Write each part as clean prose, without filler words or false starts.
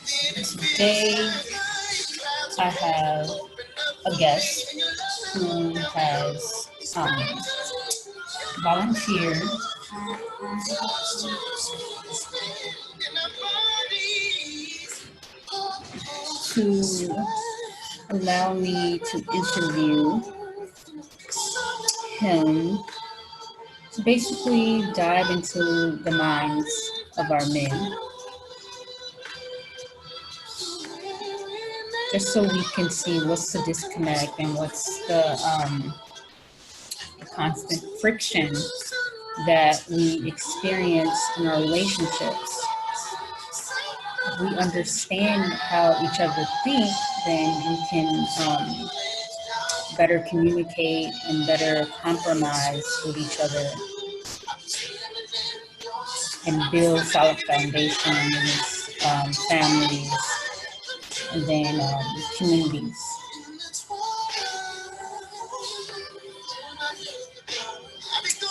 Today, I have a guest who has volunteered to allow me to interview him to basically dive into the minds of our men, just so we can see what's the disconnect and what's the constant friction that we experience in our relationships. If we understand how each other think, then we can better communicate and better compromise with each other and build solid foundations, families, and then communities.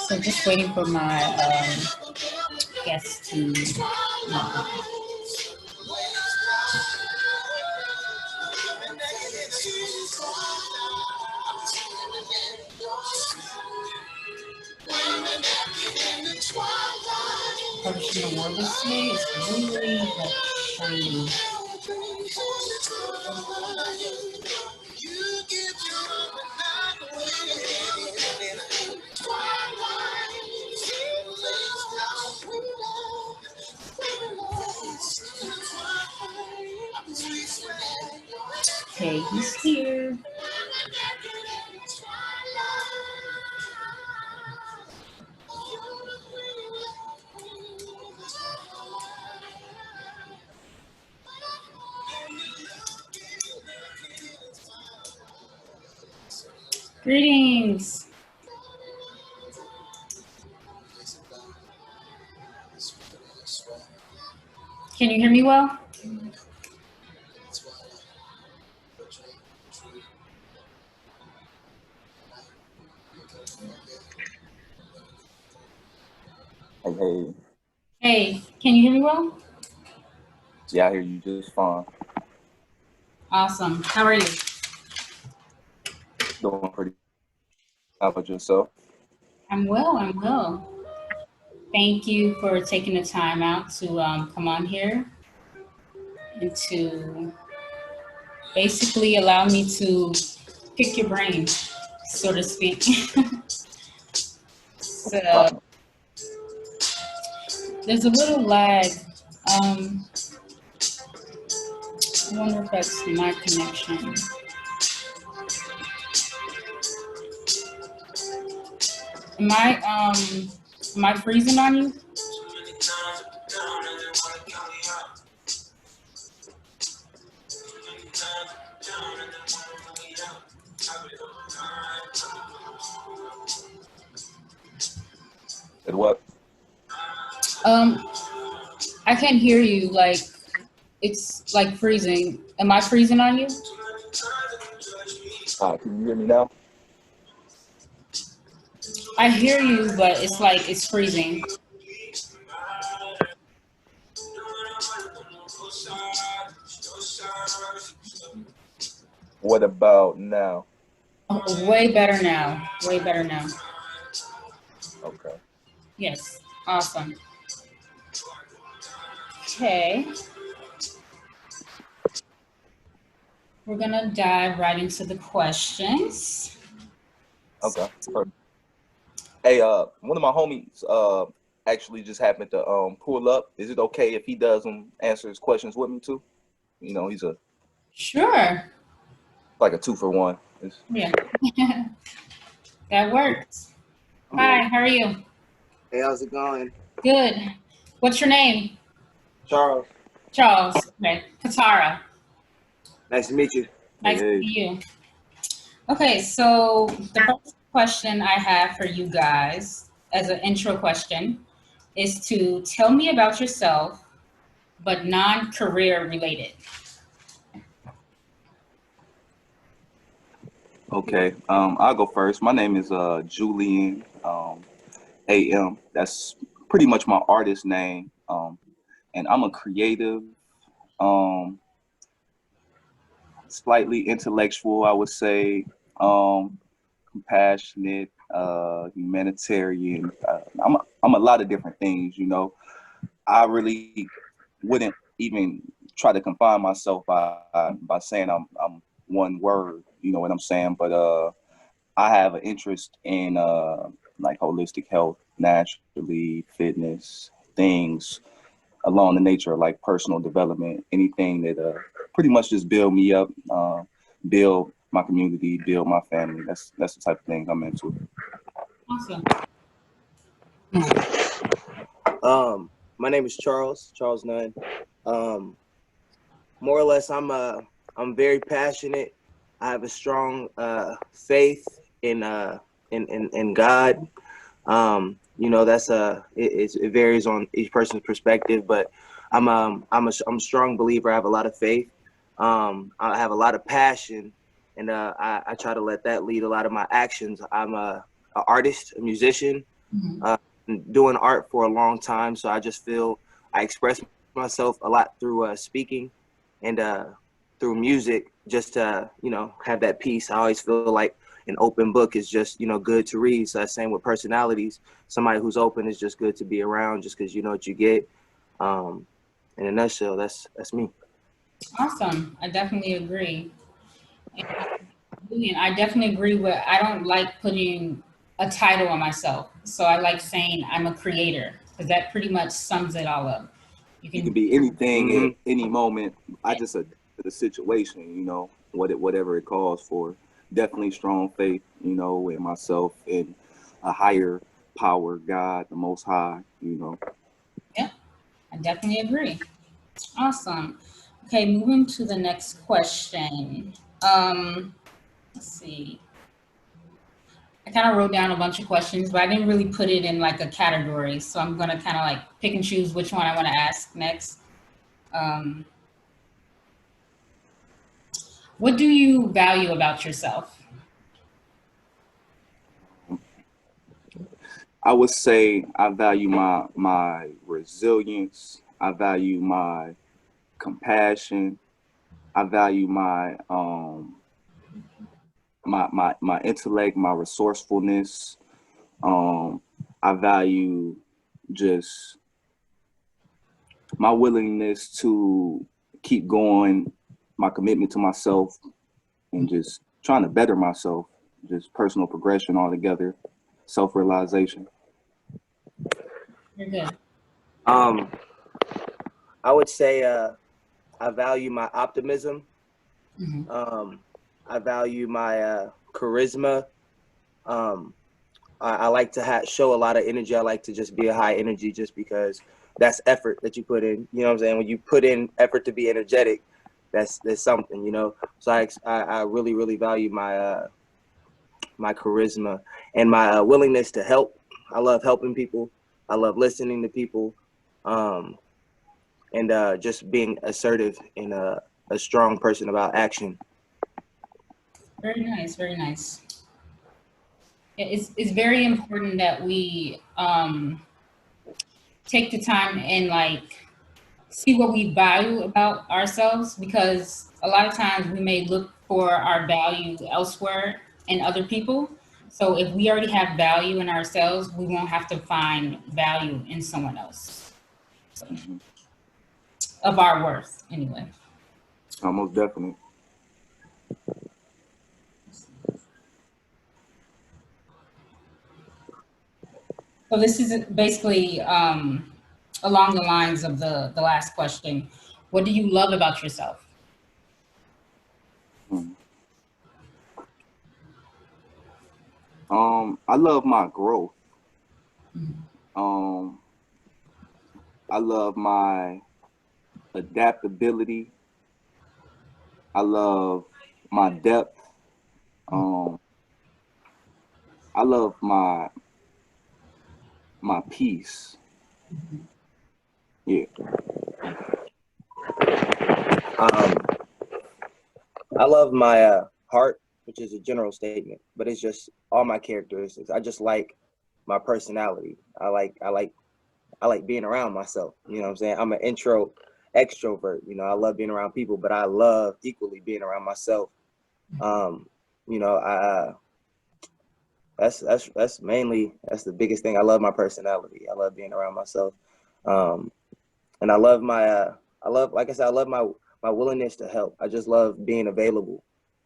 So just waiting for my guests to publishing the word this day is really like shiny. Okay, he's here. Greetings. Can you hear me well? Hey. Hey, can you hear me well? Yeah, I hear you just fine. Awesome. How are you? Doing pretty. How about yourself? I'm well. I'm well. Thank you for taking the time out to come on here and to basically allow me to pick your brain, so to speak. So there's a little lag. I wonder if that's my connection. Am I freezing on you? Said what? I can't hear you. Like, it's like freezing. Am I freezing on you? Can you hear me now? I hear you, but it's like it's freezing. What about now? Oh, way better now. Way better now. Okay. Yes. Awesome. Okay. We're gonna dive right into the questions. Okay. Perfect. Hey, one of my homies actually just happened to pull up. Is it okay if he doesn't answer his questions with me too? You know, he's Sure. like a 2-for-1. Yeah. That works. Hi, how are you? Hey, how's it going? Good. What's your name? Charles. Charles. Okay. Katara. Nice to meet you. Nice to meet you. Okay, so the first question I have for you guys as an intro question is to tell me about yourself, but non-career related. Okay. I'll go first. My name is Julian AM. That's pretty much my artist name. And I'm a creative. Um, Slightly intellectual, I would say. Compassionate, humanitarian. I'm a lot of different things, you know. I really wouldn't even try to confine myself by saying I'm one word, you know what I'm saying? But I have an interest in like holistic health, naturally, fitness, things along the nature of like personal development, anything that pretty much just build me up, build my community, build my family. That's the type of things I'm into. Awesome. My name is Charles Nunn. More or less, I'm very passionate. I have a strong faith in God. You know, that's it varies on each person's perspective, but I'm a strong believer. I have a lot of faith. I have a lot of passion, and I try to let that lead a lot of my actions. I'm a artist, a musician, doing art for a long time, so I just feel I express myself a lot through speaking and through music, just to have that peace. I always feel like an open book is just good to read. So that's same with personalities. Somebody who's open is just good to be around, just because you know what you get. In a nutshell, that's me. Awesome. I definitely agree. Julian, I definitely agree with, I don't like putting a title on myself. So I like saying I'm a creator because that pretty much sums it all up. You You can can, be anything Hmm. at any moment. I just adapt to the situation, you know, whatever it calls for. Definitely strong faith, you know, in myself and a higher power, God, the Most High, you know. yeah, I definitely agree. Awesome. Okay, moving to the next question. Let's see. I kind of wrote down a bunch of questions, but I didn't really put it in like a category. So I'm going to kind of like pick and choose which one I want to ask next. Um, what do you value about yourself? I would say I value my resilience. I value my compassion. I value my intellect, my resourcefulness. I value just my willingness to keep going, my commitment to myself, and just trying to better myself, just personal progression altogether, self realization. You're good. Um, I would say I value my optimism. Hmm. Um, I value my charisma. Um, I like to show a lot of energy. I like to just be a high energy, just because that's effort that you put in. You know what I'm saying? When you put in effort to be energetic, that's something. So I really really value my charisma and my willingness to help. I love helping people. I love listening to people, um, and just being assertive and a strong person about action. Very nice. Very nice. Yeah, it's very important that we take the time and like see what we value about ourselves because a lot of times we may look for our value elsewhere in other people. So if we already have value in ourselves, we won't have to find value in someone else. So, Mhm. of our worth, anyway. Almost definitely. So this is basically along the lines of the last question. What do you love about yourself? Mhm. I love my growth. Mhm. Um, I love my adaptability. I love my depth. Um, I love my peace. Yeah. Um, I love my heart, which is a general statement, but it's just all my characteristics. I just like my personality. I like being around myself. You know what I'm saying? I'm an extrovert. You know, I love being around people, but I love equally being around myself. You know, that's mainly, that's the biggest thing. I love my personality. I love being around myself. And I love like I said, I love my willingness to help. I just love being available.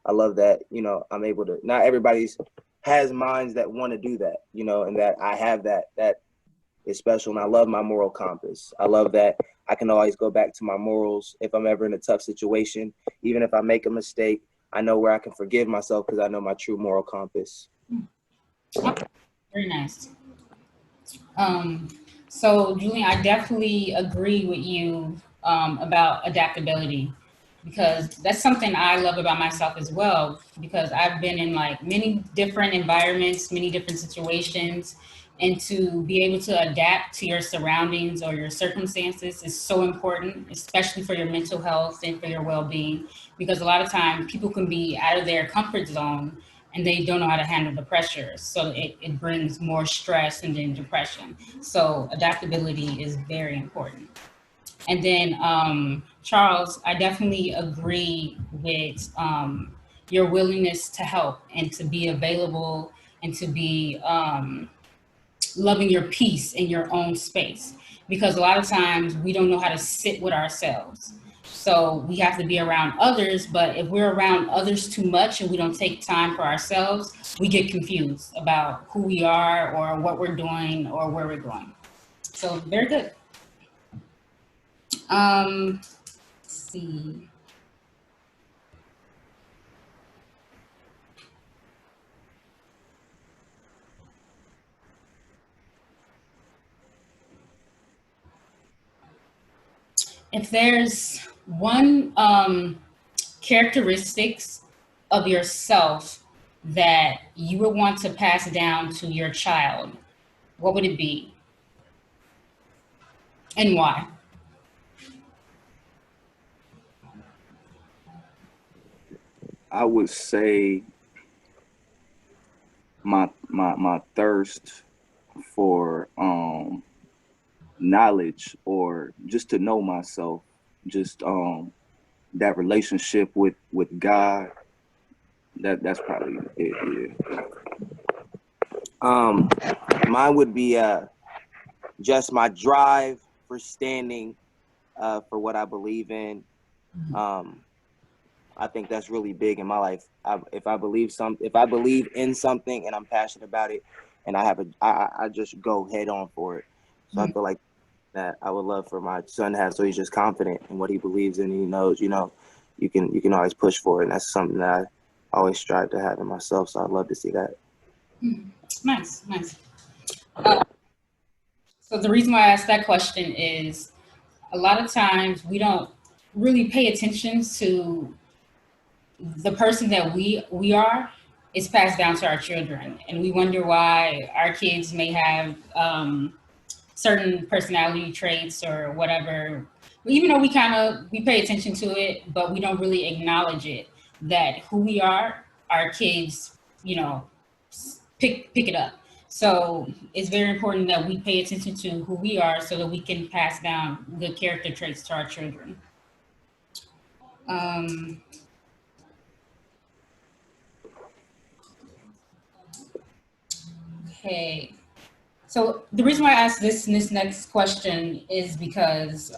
I love that, you know, I'm able to, not everybody's has minds that want to do that, you know, and that I have that is special. And I love my moral compass. I love that I can always go back to my morals if I'm ever in a tough situation. Even if I make a mistake, I know where I can forgive myself because I know my true moral compass. Very nice. So Julian, I definitely agree with you about adaptability, because that's something I love about myself as well, because I've been in like many different environments, many different situations, and to be able to adapt to your surroundings or your circumstances is so important, especially for your mental health and for your well-being, because a lot of times people can be out of their comfort zone and they don't know how to handle the pressure. So it brings more stress and then depression. So adaptability is very important. And then, Charles, I definitely agree with your willingness to help and to be available and to be loving your peace in your own space. Because a lot of times we don't know how to sit with ourselves. So we have to be around others, but if we're around others too much and we don't take time for ourselves, we get confused about who we are or what we're doing or where we're going. So very good. Let's see. If there's one characteristics of yourself that you would want to pass down to your child, what would it be and why? I would say my thirst for knowledge, or just to know myself, just that relationship with God. That's probably it. Yeah. Mine would be just my drive for standing for what I believe in. I think that's really big in my life. If I believe in something and I'm passionate about it, and I just go head on for it. So I feel like that I would love for my son to have, so he's just confident in what he believes in. And he knows, you know, you can always push for it, and that's something that I always strive to have in myself. So I'd love to see that. Nice, nice. So the reason why I asked that question is a lot of times we don't really pay attention to the person that we are is passed down to our children, and we wonder why our kids may have certain personality traits or whatever. Even though we pay attention to it, but we don't really acknowledge it, that who we are, our kids, you know, pick it up. So it's very important that we pay attention to who we are so that we can pass down good character traits to our children. Um, okay. So the reason why I asked this next question is because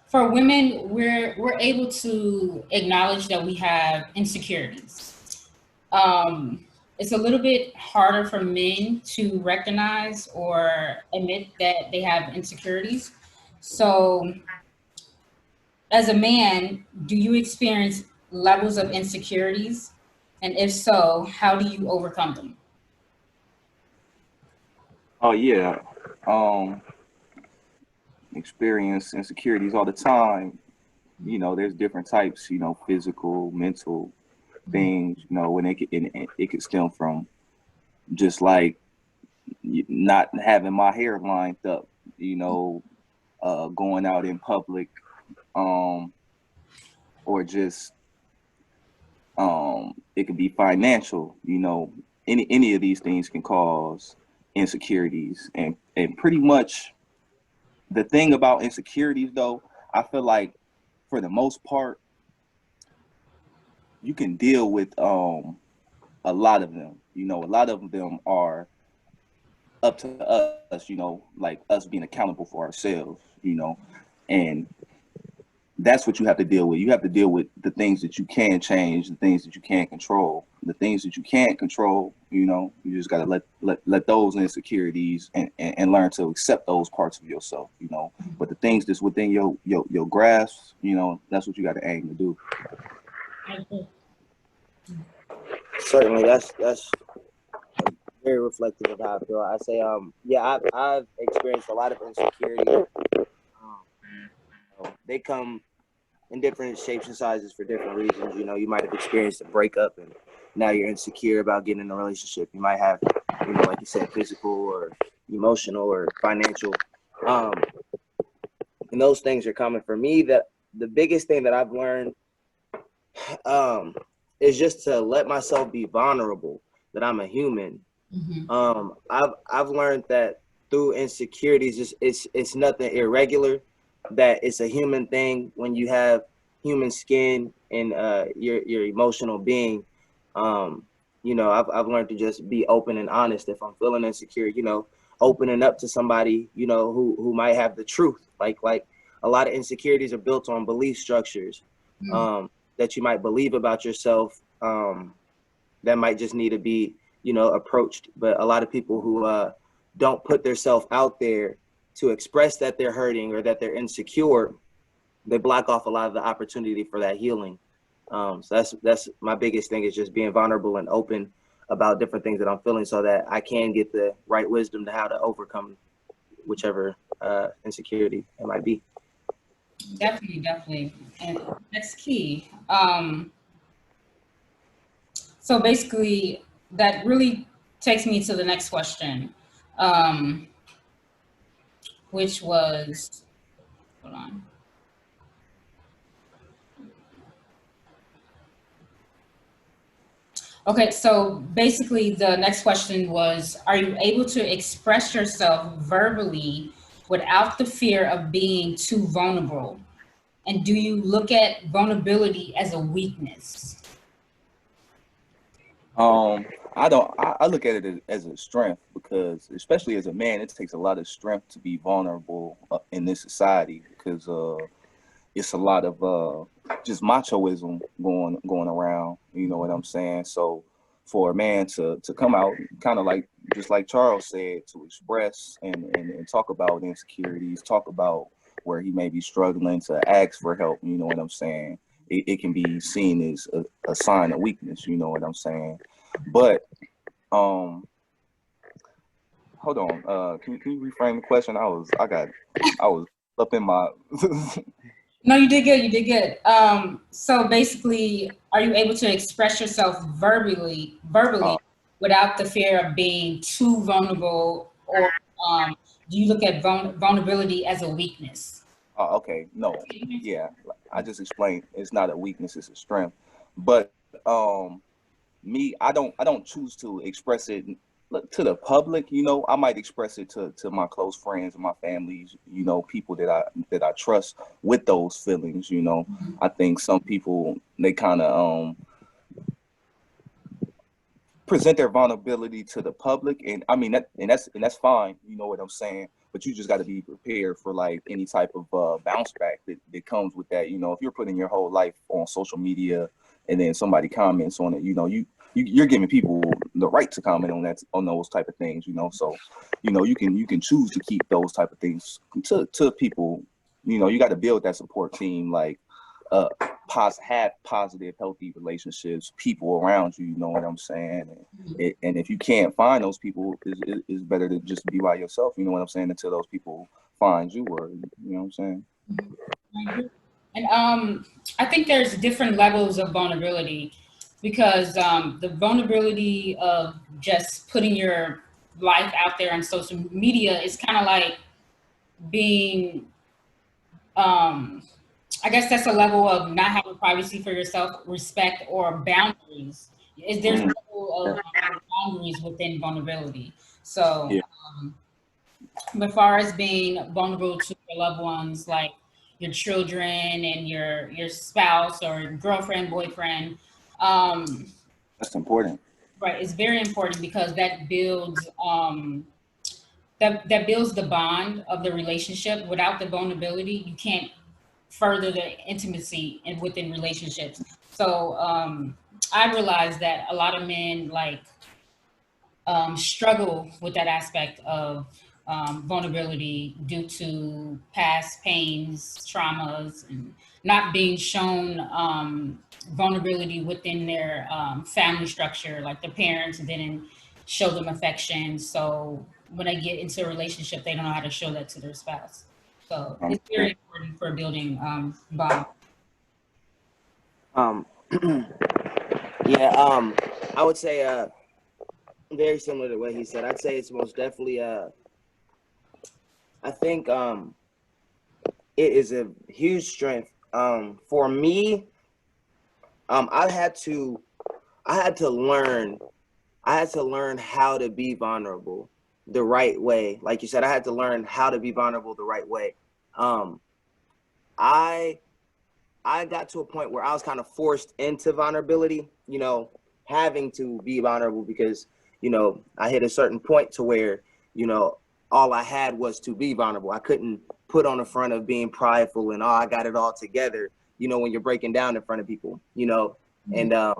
for women, we're able to acknowledge that we have insecurities. It's a little bit harder for men to recognize or admit that they have insecurities. So, as a man, do you experience levels of insecurities? And if so, how do you overcome them? Oh yeah. Um, Experience insecurities all the time. You know, there's different types. You know, physical, mental things. You know, and it could stem from just like not having my hair lined up. You know, going out in public, um, or just it could be financial. You know, any of these things can cause insecurities, and pretty much the thing about insecurities though, I feel like for the most part, you can deal with a lot of them. You know, a lot of them are up to us, you know, like us being accountable for ourselves, you know, and that's what you have to deal with. You have to deal with the things that you can change, the things that you can't control, the things that you can't control. You know, you just got to let those insecurities and learn to accept those parts of yourself. You know, but the things that's within your grasp, you know, that's what you got to aim to do. Certainly, that's very reflective of how I feel. I say, yeah, I've experienced a lot of insecurity. They come in different shapes and sizes for different reasons. You know, you might have experienced a breakup and now you're insecure about getting in a relationship. You might have, you know, like you said, physical or emotional or financial. Um, and those things are coming. For me, that the biggest thing that I've learned is just to let myself be vulnerable, that I'm a human. I've learned that through insecurities, it's nothing irregular, that it's a human thing when you have human skin and your emotional being. You know, I've learned to just be open and honest. If I'm feeling insecure, you know, opening up to somebody, you know, who might have the truth. Like a lot of insecurities are built on belief structures that you might believe about yourself, that might just need to be, you know, approached. But a lot of people who don't put themselves out there to express that they're hurting or that they're insecure, they block off a lot of the opportunity for that healing. So that's my biggest thing, is just being vulnerable and open about different things that I'm feeling, so that I can get the right wisdom to how to overcome whichever insecurity it might be. Definitely, and that's key. So basically, that really takes me to the next question, um, which was, hold on. Okay, so basically the next question was, are you able to express yourself verbally without the fear of being too vulnerable? And do you look at vulnerability as a weakness? I don't. I look at it as a strength, because, especially as a man, it takes a lot of strength to be vulnerable in this society, because it's a lot of just machoism going around. You know what I'm saying? So for a man to come out, kind of like, just like Charles said, to express and talk about insecurities, talk about where he may be struggling, to ask for help. You know what I'm saying? It can be seen as a sign of weakness. You know what I'm saying? But um, hold on. Can you reframe the question? I was up in my No, you did good. You did good. So basically, are you able to express yourself verbally, without the fear of being too vulnerable, or do you look at vulnerability as a weakness? Oh, okay. No, yeah. I just explained it's not a weakness, it's a strength. But me, I don't choose to express it to the public. You know, I might express it to my close friends and my families, you know, people that I trust with those feelings, you know. I think some people, they kind of present their vulnerability to the public, and I mean that's fine, you know what I'm saying, but you just got to be prepared for like any type of bounce back that comes with that. You know, if you're putting your whole life on social media and then somebody comments on it, you know, you're giving people the right to comment on that, on those type of things, you know. So you know, you can choose to keep those type of things to people. You know, you got to build that support team, like have positive, healthy relationships, people around you. You know what I'm saying? And if you can't find those people, it's better to just be by yourself. You know what I'm saying? Until those people find you, or you know what I'm saying? And I think there's different levels of vulnerability, because the vulnerability of just putting your life out there on social media is kind of like being, I guess that's a level of not having privacy for yourself, respect, or boundaries. There's a level of boundaries within vulnerability. So, Yeah. as far as being vulnerable to your loved ones, like your children and your spouse or girlfriend, boyfriend. Um, That's important. right, it's very important because that builds that builds the bond of the relationship. Without the vulnerability, you can't further the intimacy in within relationships. So I realized that a lot of men like struggle with that aspect of vulnerability due to past pains, traumas, and not being shown vulnerability within their family structure. Like their parents didn't show them affection. So when they get into a relationship, they don't know how to show that to their spouse. So it's very important for building bond. Um, yeah. I would say very similar to what he said. I'd say it's most definitely I think it is a huge strength. For me, I had to learn how to be vulnerable the right way. Like you said, I had to learn how to be vulnerable the right way. Um, I I got to a point where I was kind of forced into vulnerability, having to be vulnerable because, I hit a certain point to where, all I had was to be vulnerable. I couldn't put on the front of being prideful and, oh, I got it all together, when you're breaking down in front of people, and I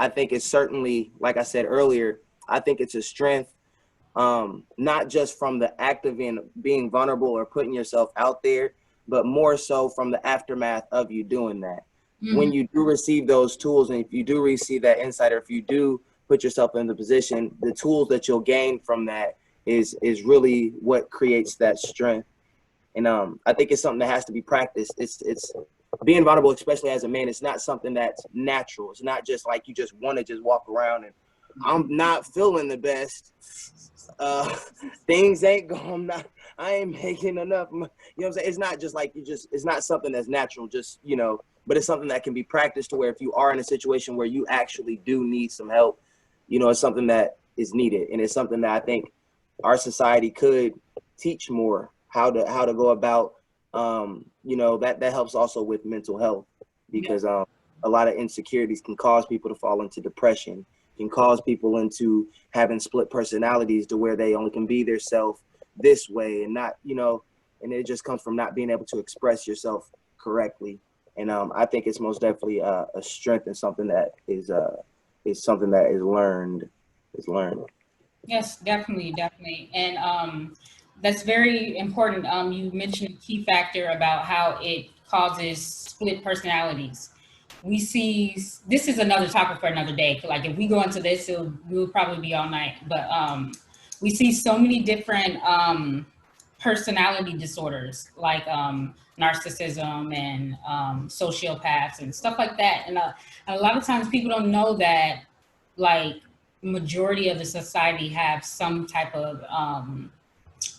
think it's certainly, like I said earlier, I think it's a strength, not just from the act of being vulnerable or putting yourself out there, but more so from the aftermath of you doing that. When you do receive those tools, and if you do receive that insight, or if you do put yourself in the position, the tools that you'll gain from that is really what creates that strength. And I think it's something that has to be practiced. It's being vulnerable, especially as a man. It's not something that's natural. It's not just like you just want to just walk around and I'm not feeling the best. Things ain't going. I ain't making enough. You know what I'm saying? It's not just like it's not something that's natural. Just but it's something that can be practiced to where if you are in a situation where you actually do need some help, it's something that is needed, and it's something that I think our society could teach more how to go about. That helps also with mental health because a lot of insecurities can cause people to fall into depression, can cause people into having split personalities to where they only can be their self this way and not, and it just comes from not being able to express yourself correctly. And I think it's most definitely a strength and something that is something that is learned. Yes, definitely. And that's very important. You mentioned a key factor about how it causes split personalities. We see, this is another topic for another day. Like if we go into this, we'll probably be all night. But we see so many different personality disorders like narcissism and sociopaths and stuff like that. And a lot of times people don't know that like majority of the society have some type of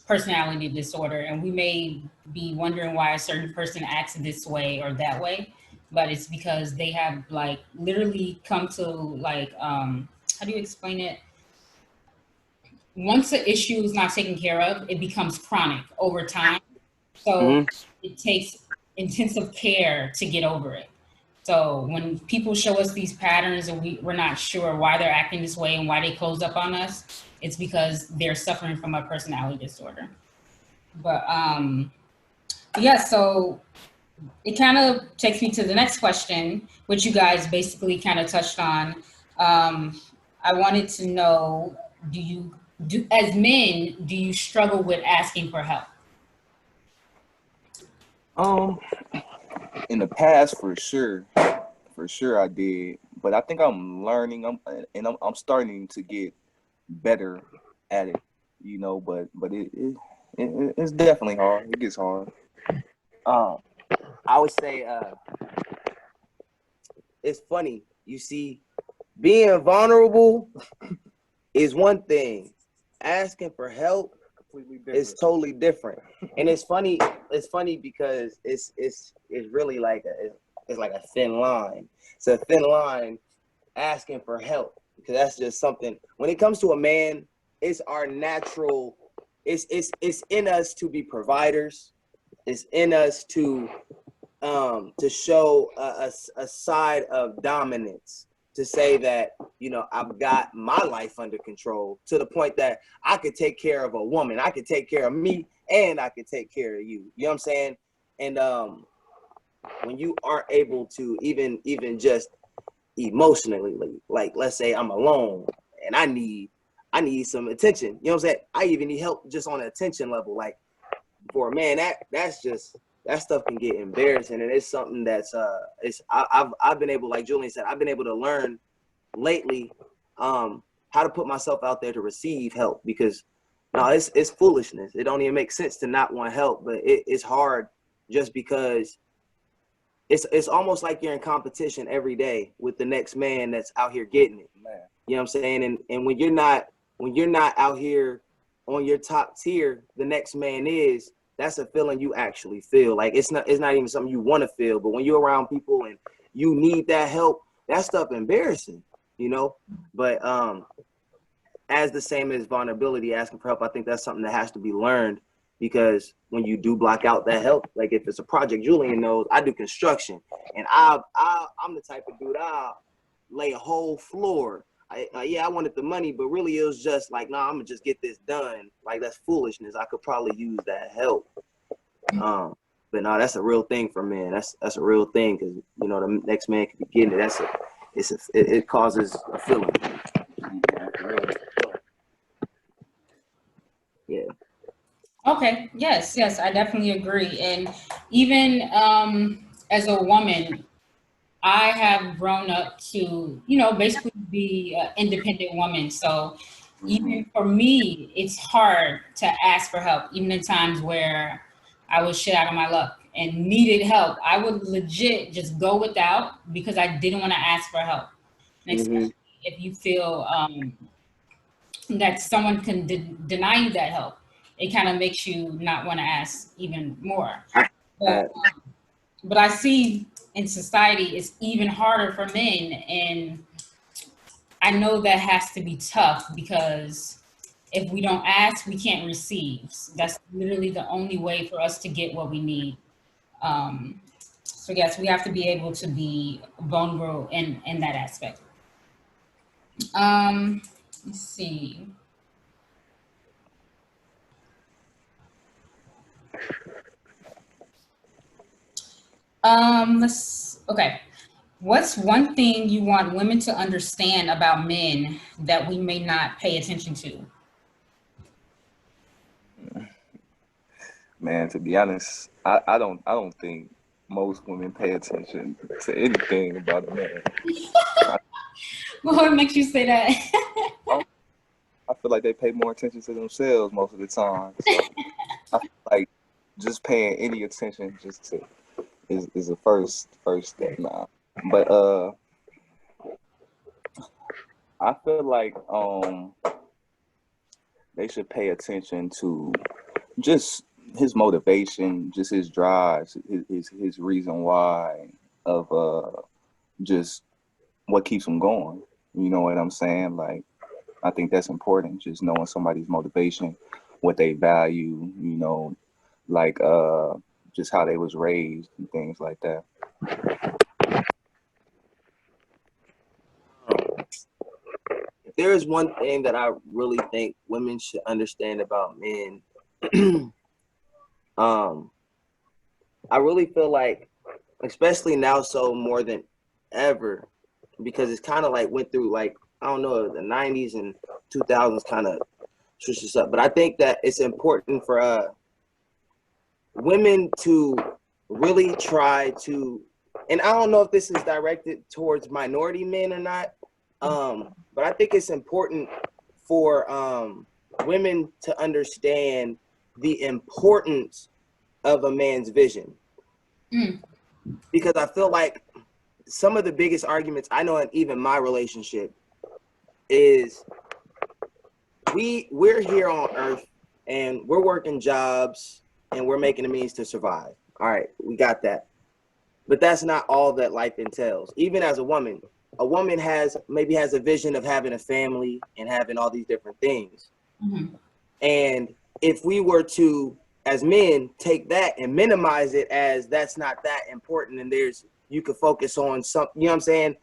personality disorder, and we may be wondering why a certain person acts this way or that way, but it's because they have like literally come to like how do you explain it? Once the issue is not taken care of, it becomes chronic over time. So it takes intensive care to get over it. So when people show us these patterns and we're not sure why they're acting this way and why they close up on us, it's because they're suffering from a personality disorder. But so it kind of takes me to the next question, which you guys basically kind of touched on. I wanted to know, as men, do you struggle with asking for help? In the past, for sure I did, but I think I'm learning. I'm starting to get better at it, But it's definitely hard. It gets hard. I would say it's funny. You see, being vulnerable is one thing. Asking for help is totally different. And it's funny because it's really like it's like a thin line. It's a thin line asking for help, because that's just something. When it comes to a man, it's our natural. It's in us to be providers. it's in us to show a side of dominance, to say that, you know, I've got my life under control to the point that I could take care of a woman, I could take care of me, and I could take care of you. You know what I'm saying? And when you aren't able to even just emotionally, like let's say I'm alone and I need some attention. You know what I'm saying? I even need help just on an attention level. Like for a man, that's just, that stuff can get embarrassing, and it's something that's I've been able, like Julian said, I've been able to learn lately how to put myself out there to receive help, because no, it's foolishness. It don't even make sense to not want help, but it's hard just because it's almost like you're in competition every day with the next man that's out here getting it. Man. You know what I'm saying? And when you're not out here on your top tier, the next man is, that's a feeling you actually feel. Like it's not even something you want to feel, but when you're around people and you need that help, that stuff embarrassing, you know? But as the same as vulnerability, asking for help, I think that's something that has to be learned, because when you do block out that help, like if it's a project, Julian knows I do construction, and I'm the type of dude, I'll lay a whole floor. I wanted the money, but really it was just like, nah, I'm gonna just get this done. Like that's foolishness. I could probably use that help. But no, that's a real thing for men. That's a real thing, because you know the next man could be getting it. It causes a feeling. Yeah. Okay. Yes. Yes. I definitely agree. And even as a woman, I have grown up to, you know, basically be an independent woman. So even for me, it's hard to ask for help, even in times where I was shit out of my luck and needed help. I would legit just go without because I didn't want to ask for help. And especially if you feel that someone can deny you that help, it kind of makes you not want to ask even more. But I see in society it's even harder for men, and I know that has to be tough, because if we don't ask, we can't receive. That's literally the only way for us to get what we need. So yes, we have to be able to be vulnerable in that aspect. Let's see. Okay. What's one thing you want women to understand about men that we may not pay attention to? Man, to be honest, I don't think most women pay attention to anything about a man. What makes you say that? I feel like they pay more attention to themselves most of the time. So I feel like just paying any attention just to is a first step now. But I feel like they should pay attention to just his motivation, just his drives, his reason why of just what keeps him going. You know what I'm saying? Like I think that's important, just knowing somebody's motivation, what they value, you know, like just how they was raised and things like that. If there is one thing that I really think women should understand about men, I really feel like, especially now, so more than ever, because it's kind of like went through, like, I don't know, the 90s and 2000s kind of switched this up. But I think that it's important for women to really try to, and I don't know if this is directed towards minority men or not, but I think it's important for women to understand the importance of a man's vision. Because I feel like some of the biggest arguments I know in even my relationship is we're here on earth and we're working jobs and we're making the means to survive. All right, we got that. But that's not all that life entails. Even as a woman has a vision of having a family and having all these different things. And if we were to, as men take that and minimize it as that's not that important, and you could focus on some, you know what I'm saying?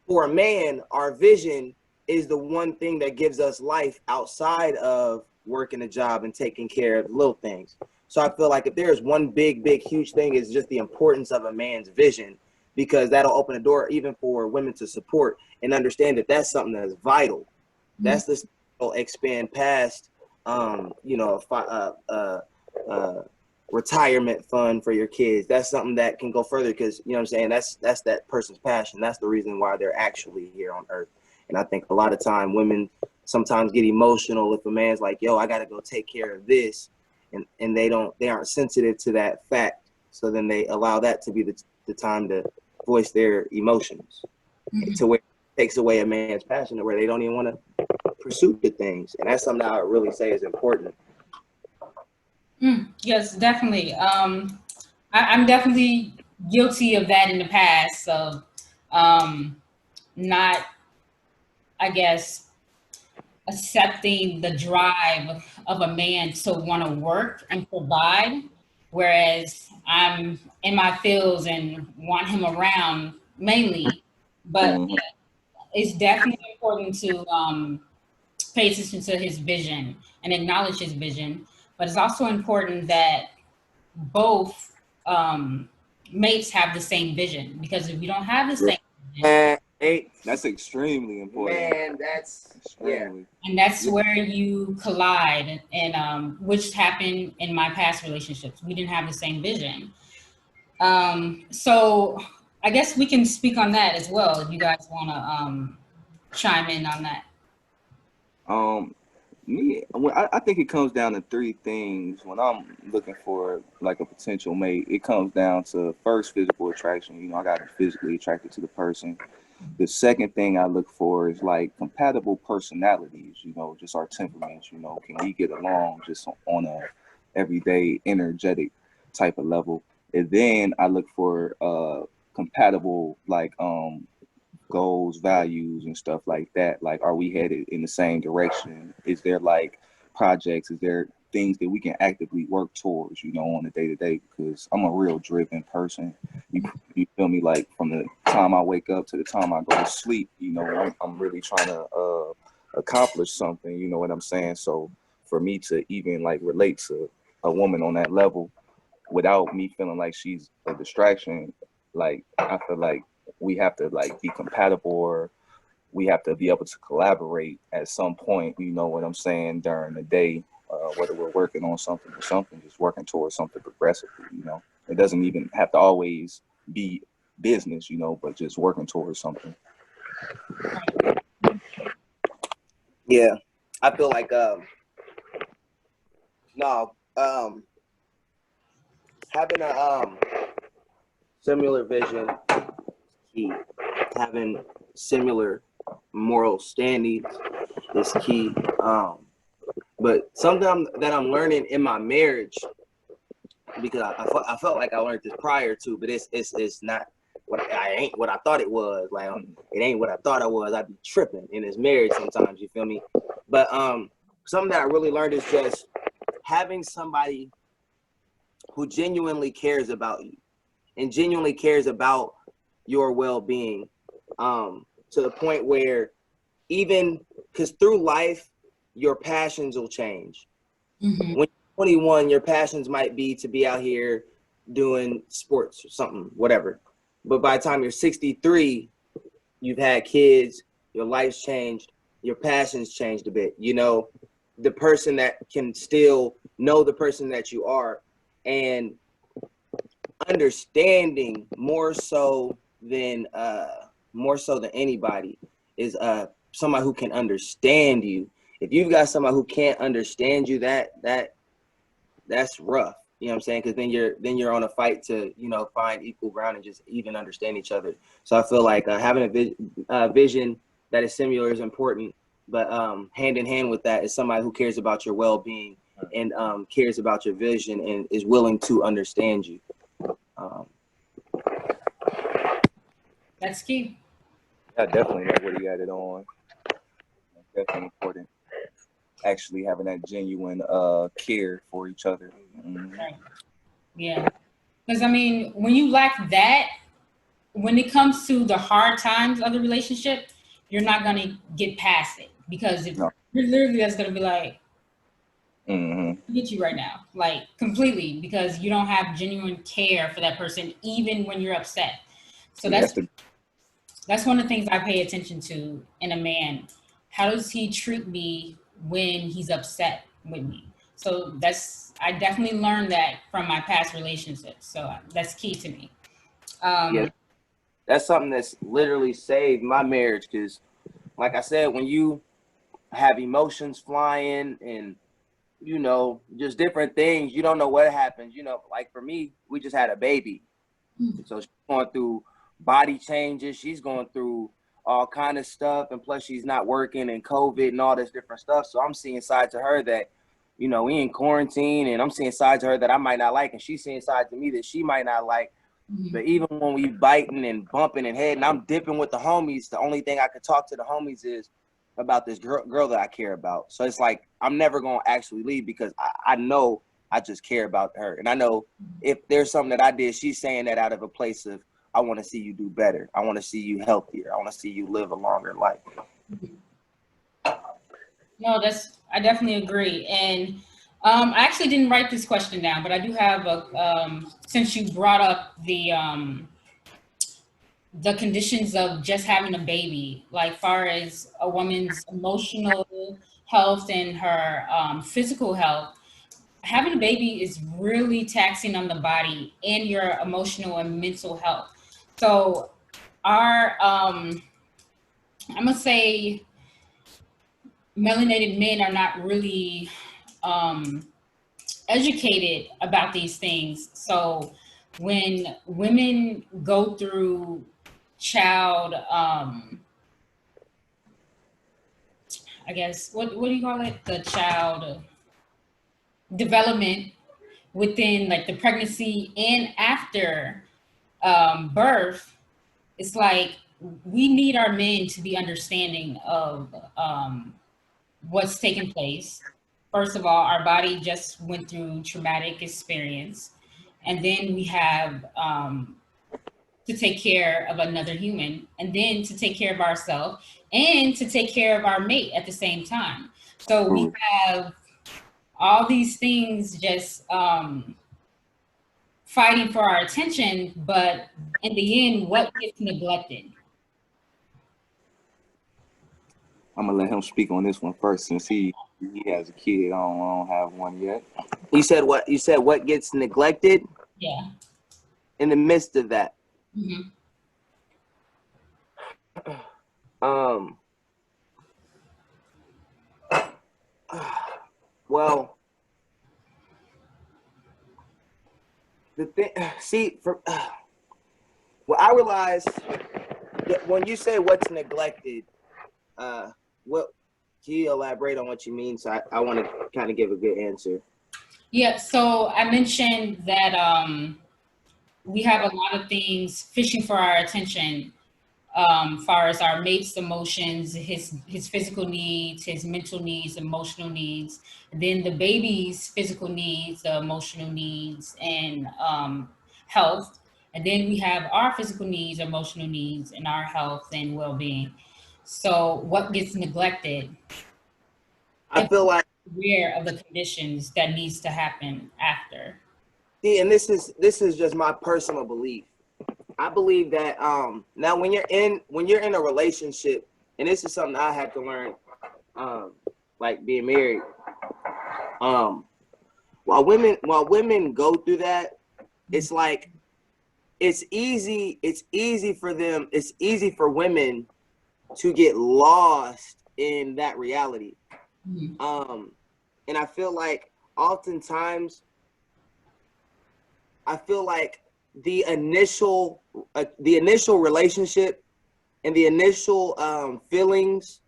For a man, our vision is the one thing that gives us life outside of working a job and taking care of little things. So I feel like if there's one big, huge thing, is just the importance of a man's vision, because that'll open the door even for women to support and understand that that's something that is vital. That's the expand past, retirement fund for your kids. That's something that can go further, because, you know what I'm saying, that's that person's passion. That's the reason why they're actually here on earth. And I think a lot of time women sometimes get emotional if a man's like, yo, I got to go take care of this. And they aren't sensitive to that fact. So then they allow that to be the time to voice their emotions, to where it takes away a man's passion, to where they don't even want to pursue the things. And that's something I would really say is important. Yes, definitely. I'm definitely guilty of that in the past. So, not, I guess, accepting the drive of a man to want to work and provide, whereas I'm in my fields and want him around mainly. But it's definitely important to pay attention to his vision and acknowledge his vision. But it's also important that both mates have the same vision, because if you don't have the same vision, That's extremely important. Man, that's extremely. and that's where you collide, and which happened in my past relationships. We didn't have the same vision. So I guess we can speak on that as well if you guys want to chime in on that. I think it comes down to three things when I'm looking for like a potential mate. It comes down to, first, physical attraction. You know, I got to be physically attracted to the person. The second thing I look for is like compatible personalities, you know, just our temperaments, you know, can we get along just on a everyday energetic type of level? And then I look for compatible like goals, values, and stuff like that. Like, are we headed in the same direction? Is there like projects? Is there things that we can actively work towards, you know, on a day to day? Because I'm a real driven person. You feel me? Like, from the time I wake up to the time I go to sleep, you know, I'm really trying to accomplish something. You know what I'm saying? So for me to even like relate to a woman on that level without me feeling like she's a distraction, like I feel like we have to like be compatible, or we have to be able to collaborate at some point, you know what I'm saying, during the day, whether we're working on something or something, just working towards something progressively, you know. It doesn't even have to always be business, you know, but just working towards something. Yeah, I feel like having a similar vision is key. Having similar moral standings is key. But something that I'm learning in my marriage, because I felt like I learned this prior to, but it's not ain't what I thought it was. Like, it ain't what I thought I was. I'd be tripping in this marriage sometimes. You feel me? But something that I really learned is just having somebody who genuinely cares about you and genuinely cares about your well-being, to the point where, even because through life, your passions will change. When you're 21, your passions might be to be out here doing sports or something, whatever. But by the time you're 63, you've had kids, your life's changed, your passions changed a bit. You know, the person that can still know the person that you are, and understanding more so than anybody is somebody who can understand you. If you've got somebody who can't understand you, that's rough. You know what I'm saying? Because then you're on a fight to, you know, find equal ground and just even understand each other. So I feel like having a vision that is similar is important, but hand in hand with that is somebody who cares about your well-being and cares about your vision and is willing to understand you. That's key. Yeah, definitely like what he added on. That's definitely important. actually having that genuine care for each other. Mhm. Right. Yeah. Because I mean, when you lack that, when it comes to the hard times of the relationship, you're not gonna get past it because if No. you're literally just gonna be like, Hmm. get you right now, like completely, because you don't have genuine care for that person, even when you're upset. So Yeah, that's the that's one of the things I pay attention to in a man. How does he treat me when he's upset with me? So I definitely learned that from my past relationships. So that's key to me. Yeah, Um, that's something that's literally saved my marriage. Because, like I said, when you have emotions flying and just different things, you don't know what happens. Like for me, we just had a baby, so she's going through body changes. She's going through all kind of stuff, and plus she's not working and COVID and all this different stuff. So I'm seeing sides of her that, we in quarantine, and I'm seeing sides of her that I might not like, and she's seeing sides of me that she might not like. But even when we biting and bumping and heading, I'm dipping with the homies. The only thing I could talk to the homies is about this girl that I care about. So it's like I'm never gonna actually leave because I know I just care about her, and I know if there's something that I did, she's saying that out of a place of I want to see you do better. I want to see you healthier. I want to see you live a longer life. no, I definitely agree. And I actually didn't write this question down, but I do have since you brought up the conditions of just having a baby, like far as a woman's emotional health and her physical health, having a baby is really taxing on the body and your emotional and mental health. So our I'm gonna say melanated men are not really um, educated about these things. So when women go through child I guess what do you call it, the child development within like the pregnancy and after birth, it's like we need our men to be understanding of what's taking place. First of all, our body just went through traumatic experience, and then we have to take care of another human, and then to take care of ourselves, and to take care of our mate at the same time. So we have all these things just fighting for our attention, but in the end, what gets neglected? I'm gonna let him speak on this one first since he has a kid. I don't have one yet. You said what? You said what gets neglected Yeah. in the midst of that? Mm-hmm. Um. Well, the thing. See, well, I realized that when you say what's neglected, what can you elaborate on what you mean? So I want to kind of give a good answer. Yeah. So I mentioned that we have a lot of things fishing for our attention, far as our mate's emotions, his physical needs, his mental needs, emotional needs, then the baby's physical needs, the emotional needs, and health. And then we have our physical needs, emotional needs, and our health and well-being. So what gets neglected I if feel like, we're aware of the conditions that needs to happen after? see, and this is just my personal belief. I believe that now when you're in a relationship, and this is something I had to learn, like being married. While women go through that, it's like it's easy for them. It's easy for women to get lost in that reality. Mhm. And I feel like oftentimes I feel like the initial relationship and the initial feelings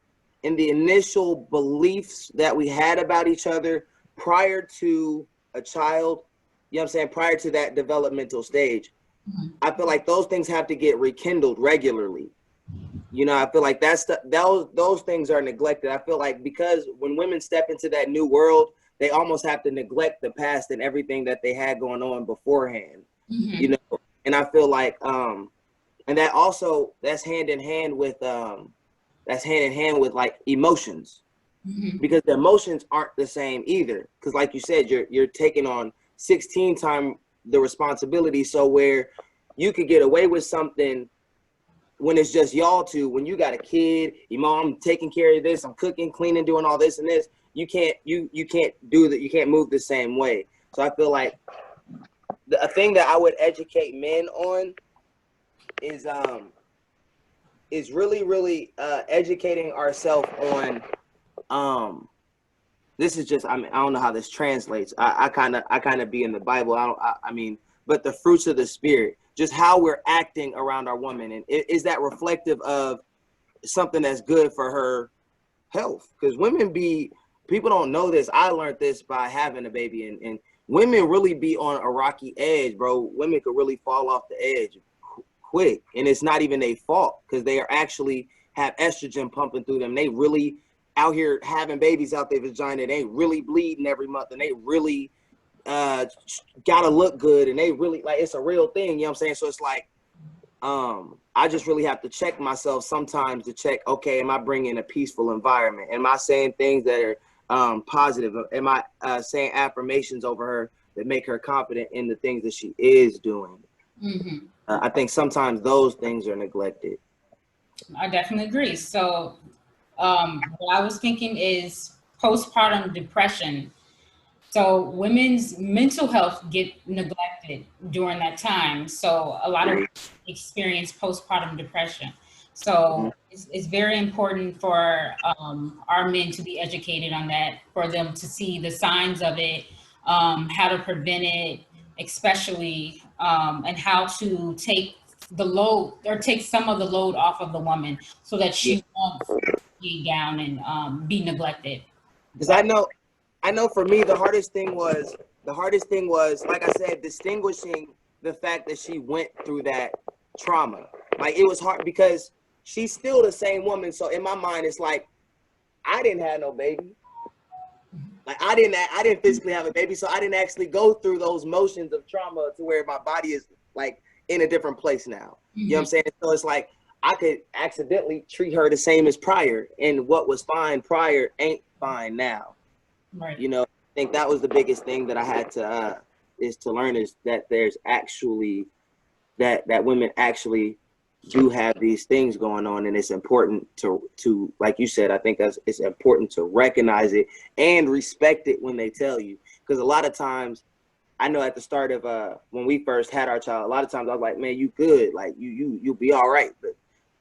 and the initial beliefs that we had about each other prior to a child, you know what I'm saying, prior to that developmental stage, Mhm. I feel like those things have to get rekindled regularly. You know, I feel like those things are neglected. I feel like because when women step into that new world, they almost have to neglect the past and everything that they had going on beforehand. Mm-hmm. You know, and I feel like and that also that's hand in hand with like emotions, Mm-hmm. because the emotions aren't the same either. Because like you said, you're taking on 16 times the responsibility. So where you could get away with something when it's just y'all two, when you got a kid, your mom taking care of this, I'm cooking, cleaning, doing all this and this, you can't do that, you can't move the same way. So I feel like a thing that I would educate men on is really educating ourselves on this is just, I mean, I don't know how this translates. I kind of be in the Bible. I mean, but the fruits of the spirit, just how we're acting around our woman, and is that reflective of something that's good for her health? Because people don't know this. I learned this by having a baby, and women really be on a rocky edge, bro. Women could really fall off the edge quick, and it's not even their fault because they are actually have estrogen pumping through them. They really out here having babies out their vagina. They really bleeding every month, and they really gotta look good, and they really like it's a real thing. You know what I'm saying? So it's like I just really have to check myself sometimes to check, okay, am I bringing a peaceful environment? Am I saying things that are positive? Am I saying affirmations over her that make her confident in the things that she is doing? Mm-hmm. I think sometimes those things are neglected. I definitely agree. So what I was thinking is postpartum depression. So women's mental health get neglected during that time. So a lot of women experience postpartum depression. Mhm. So it's very important for our men to be educated on that, for them to see the signs of it, how to prevent it, especially, and how to take the load or take some of the load off of the woman so that Yeah, she won't be down and be neglected. because I know for me the hardest thing was like I said, distinguishing the fact that she went through that trauma. Like it was hard because she's still the same woman. So in my mind, it's like I didn't have no baby. Like I didn't physically have a baby, so I didn't actually go through those motions of trauma to where my body is like in a different place now. You know what I'm saying? So it's like I could accidentally treat her the same as prior, and what was fine prior ain't fine now. Right. You know, I think that was the biggest thing that I had to is to learn is that there's actually that women actually do have these things going on, and it's important to like you said, I think it's important to recognize it and respect it when they tell you, because a lot of times I know at the start of when we first had our child, a lot of times I was like, man, you good, like you'll be all right, but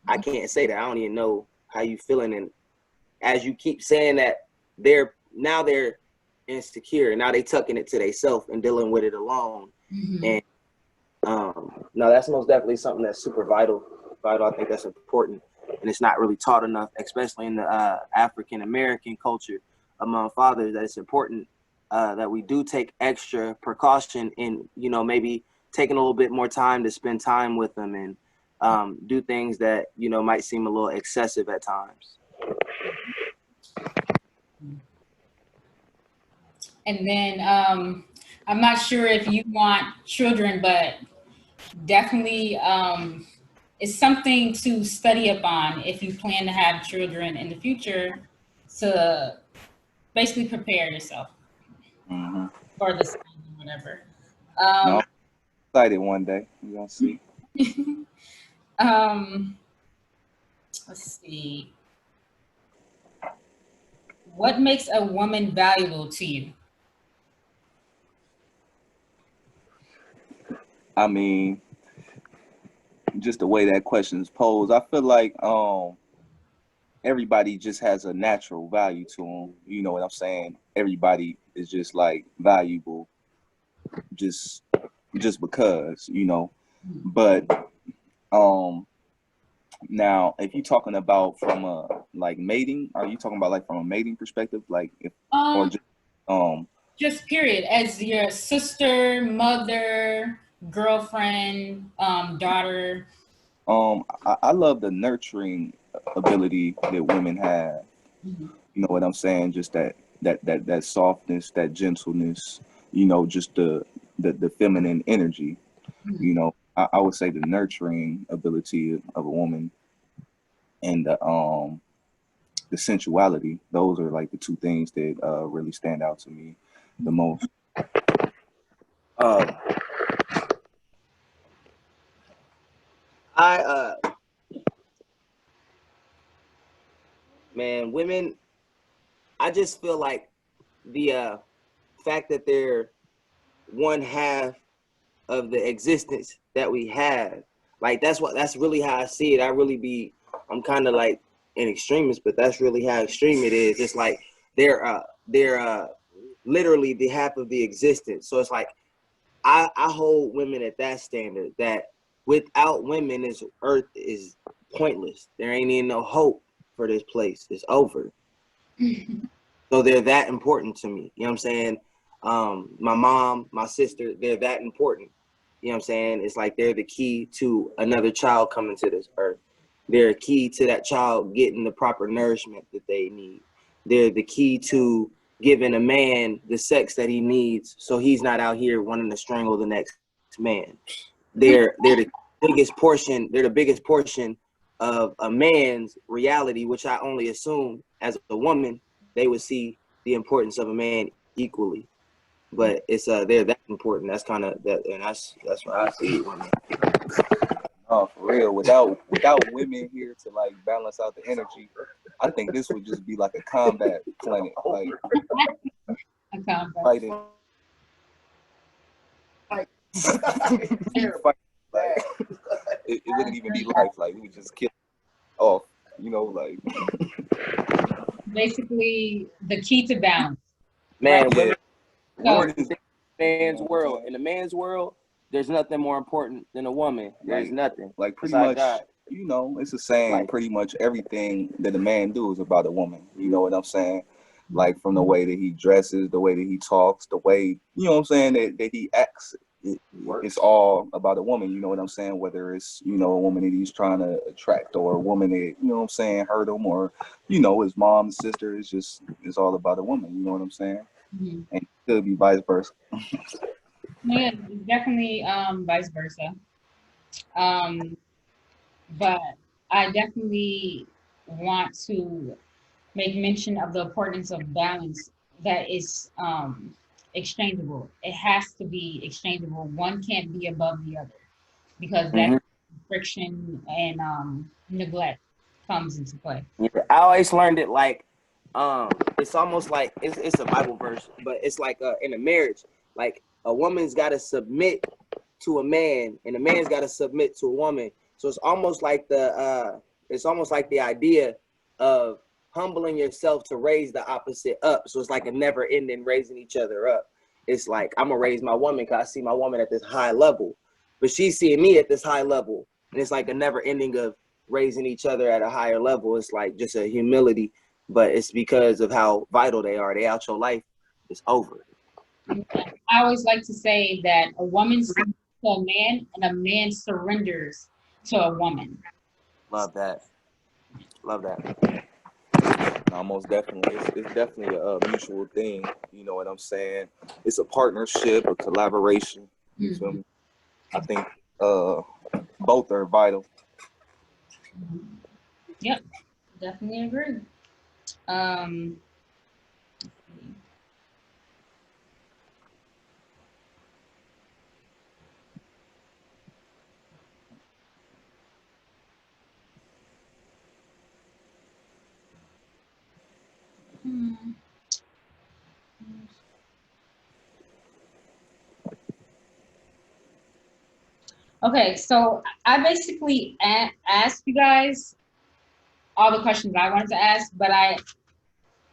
I can't say that. I don't even know how you feeling, and as you keep saying that, they're insecure, and now they tucking it to themselves and dealing with it alone. Mm-hmm. And no, that's most definitely something that's super vital. I think that's important, and it's not really taught enough, especially in the African American culture among fathers. That it's important that we do take extra precaution in, maybe taking a little bit more time to spend time with them and do things that might seem a little excessive at times. And then I'm not sure if you want children, but definitely it's something to study upon if you plan to have children in the future, to basically prepare yourself Hmm. for the signs or whatever. No, Um, I'm excited one day. We're gonna see. um, let's see. What makes a woman valuable to you? I mean, just the way that question is posed, I feel like everybody just has a natural value to them. You know what I'm saying? Everybody is just like valuable, just because, But um, now, if you're talking about from a like mating, are you talking about like from a mating perspective, like if or Um, um just period. As your sister, mother, girlfriend, daughter. I love the nurturing ability that women have. Mhm. You know what I'm saying? Just that softness, that gentleness. You know, just the feminine energy. Mhm. You know, I would say the nurturing ability of a woman and the sensuality. Those are like the two things that really stand out to me the most. Um, I man, women. I just feel like the fact that they're one half of the existence that we have. Like that's really how I see it. I'm kind of like an extremist, but that's really how extreme it is. It's like they're literally the half of the existence. So it's like I hold women at that standard that without women this earth is pointless. There ain't even no hope for this place. It's over. So they're that important to me. You know what I'm saying? My mom, my sister, they're that important. You know what I'm saying? It's like they're the key to another child coming to this earth. They're a key to that child getting the proper nourishment that they need. They're the key to giving a man the sex that he needs so he's not out here wanting to strangle the next man. They're the they're the biggest portion of a man's reality, which I only assume as a woman they would see the importance of a man equally. But it's they're that important. That's kind of that, and that's what I see. Oh, for real. Without women here to like balance out the energy, I think this would just be like a combat planet. Like A combo. fighting. Fight, like it wouldn't even be life. Like we would just kill off. You know, like Basically, the key to balance, right? Man, yeah. women So, Word is man's world. In a man's world, there's nothing more important than a woman. There's nothing. like pretty Beside much. God. You know, it's the same. Like Pretty much everything that a man do is about a woman. You know what I'm saying? Like from the way that he dresses, the way that he talks, the way you know what I'm saying that he acts. It's all about a woman. You know what I'm saying? Whether it's you know a woman that he's trying to attract or a woman that you know what I'm saying hurt him or you know his mom, sister. It's all about a woman. You know what I'm saying? mhm. And it could be vice versa. Yeah, definitely vice versa. Um, but I definitely want to make mention of the importance of balance that is exchangeable. It has to be exchangeable. One can't be above the other because that's mhm. friction and neglect comes into play. Yeah, I always learned it like it's almost like it's a Bible verse, but it's like in a marriage, like a woman's got to submit to a man, and a man's got to submit to a woman. So it's almost like the idea of humbling yourself to raise the opposite up. So it's like a never ending raising each other up. It's like I'm gonna raise my woman because I see my woman at this high level, but she's seeing me at this high level, and it's like a never ending of raising each other at a higher level. It's like just a humility, but it's because of how vital they are. They out your life, it's over. I always like to say that a woman submits to a man and a man surrenders to a woman. Love that. Love that. No, most definitely. It's definitely a mutual thing. You know what I'm saying? It's a partnership, a collaboration. You feel Mhm. me? I think uh, both are vital. Yep, definitely agree. Um, hmm. Okay, so I basically asked you guys all the questions I wanted to ask, but I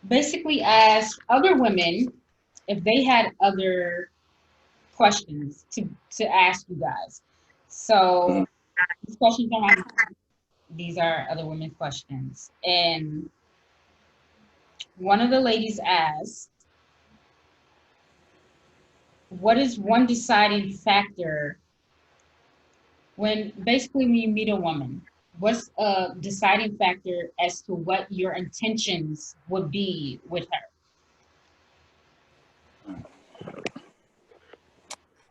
basically asked other women if they had other questions to ask you guys. Mhm. So these questions are not mine. These are other women's questions. And one of the ladies asked, what is one deciding factor when basically when you meet a woman? what's a deciding factor as to what your intentions would be with her?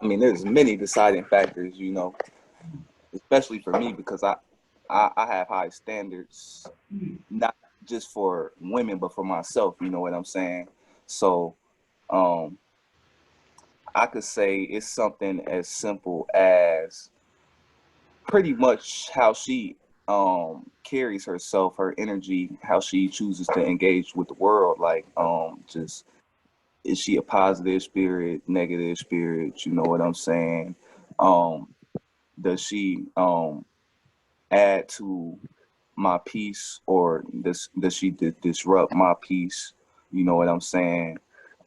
I mean, there's many deciding factors, especially for me because I have high standards, not just for women, but for myself. You know what I'm saying? So, um, I could say it's something as simple as pretty much how she carries herself, her energy, how she chooses to engage with the world. Like, just is she a positive spirit, negative spirit? You know what I'm saying? Um, does she add to my peace, or does she disrupt my peace? You know what I'm saying?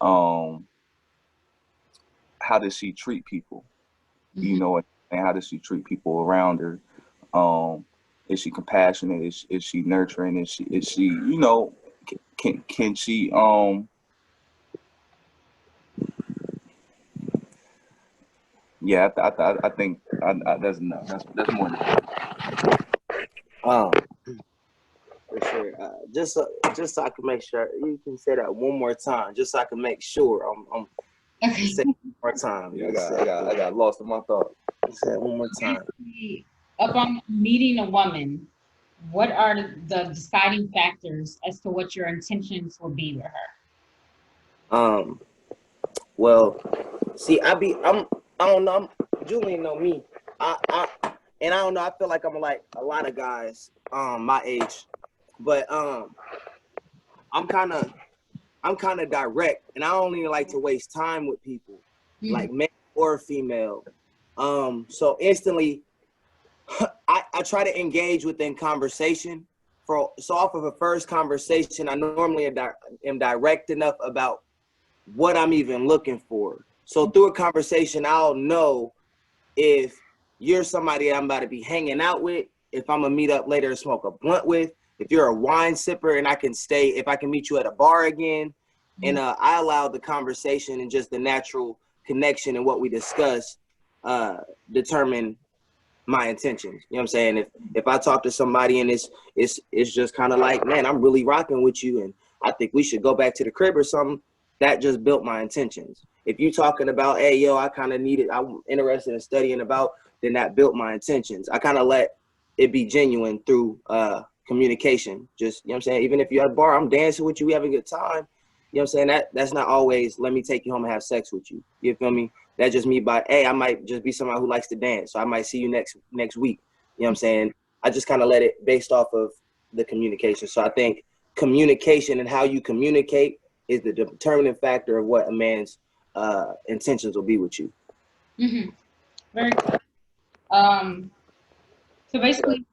Um, how does she treat people? You know what? And how does she treat people around her? Um, is she compassionate? Is she nurturing? Is she can she yeah, I think that's enough. That's more than enough. Um, for sure. Just so I can make sure you can say that one more time, just so I can make sure I'm Okay. say it one more time. Yeah, I got lost in my thought. Say it one more time. Upon meeting a woman, what are the deciding factors as to what your intentions will be with her? Well, see, I don't know. Julian know me. And I don't know. I feel like I'm like a lot of guys, my age, but I'm kind of direct, and I don't even like to waste time with people, like male or female. So instantly, I try to engage within conversation. So off of a first conversation, I normally am direct enough about what I'm even looking for. So through a conversation, I'll know if you're somebody I'm about to be hanging out with, if I'm gonna meet up later and smoke a blunt with, if you're a wine sipper and I can stay, if I can meet you at a bar again. And I allow the conversation and just the natural connection and what we discuss determine my intentions. You know what I'm saying? If I talk to somebody and it's just kind of like, man, I'm really rocking with you and I think we should go back to the crib or something, that just built my intentions. If you talking about, hey, yo, I kind of needed, I'm interested in studying about, then that built my intentions. I kind of let it be genuine through communication. Just, you know what I'm saying? Even if you're at a bar, I'm dancing with you, we have a good time. You know what I'm saying? That's not always, let me take you home and have sex with you. You feel me? That's just me by, hey, I might just be somebody who likes to dance. So I might see you next week. You know what I'm saying? I just kind of let it based off of the communication. So I think communication and how you communicate is the determining factor of what a man's intentions will be with you. Very good. So basically,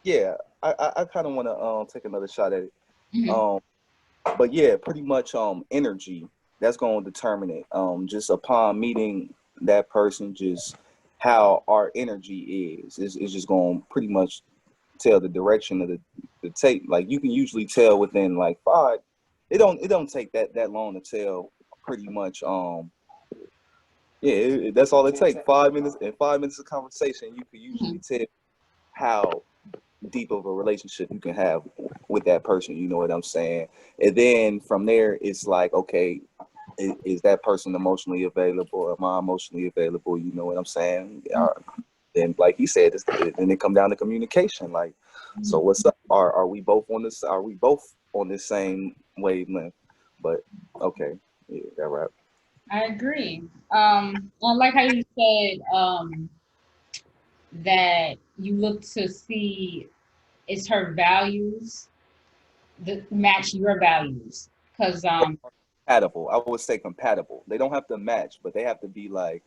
Yeah, I kind of want to take another shot at it. But yeah, pretty much energy, that's going to determine it. Just upon meeting that person, just how our energy is just going to pretty much tell the direction of the tape. Like you can usually tell within like five. It don't take that long to tell. Pretty much yeah, that's all it takes. 5 minutes, in 5 minutes of conversation, you can usually tell how deep of a relationship you can have with that person. You know what I'm saying? And then from there, it's like, okay, is that person emotionally available? Am I emotionally available? You know what I'm saying? Then, like he said, then it come down to communication. Like, so what's up? Are we both on this? Are we both on the same wavelength? But okay, yeah, that right. I agree. I like how you said that you look to see is her values that match your values. Because Compatible. I would say compatible. They don't have to match, but they have to be like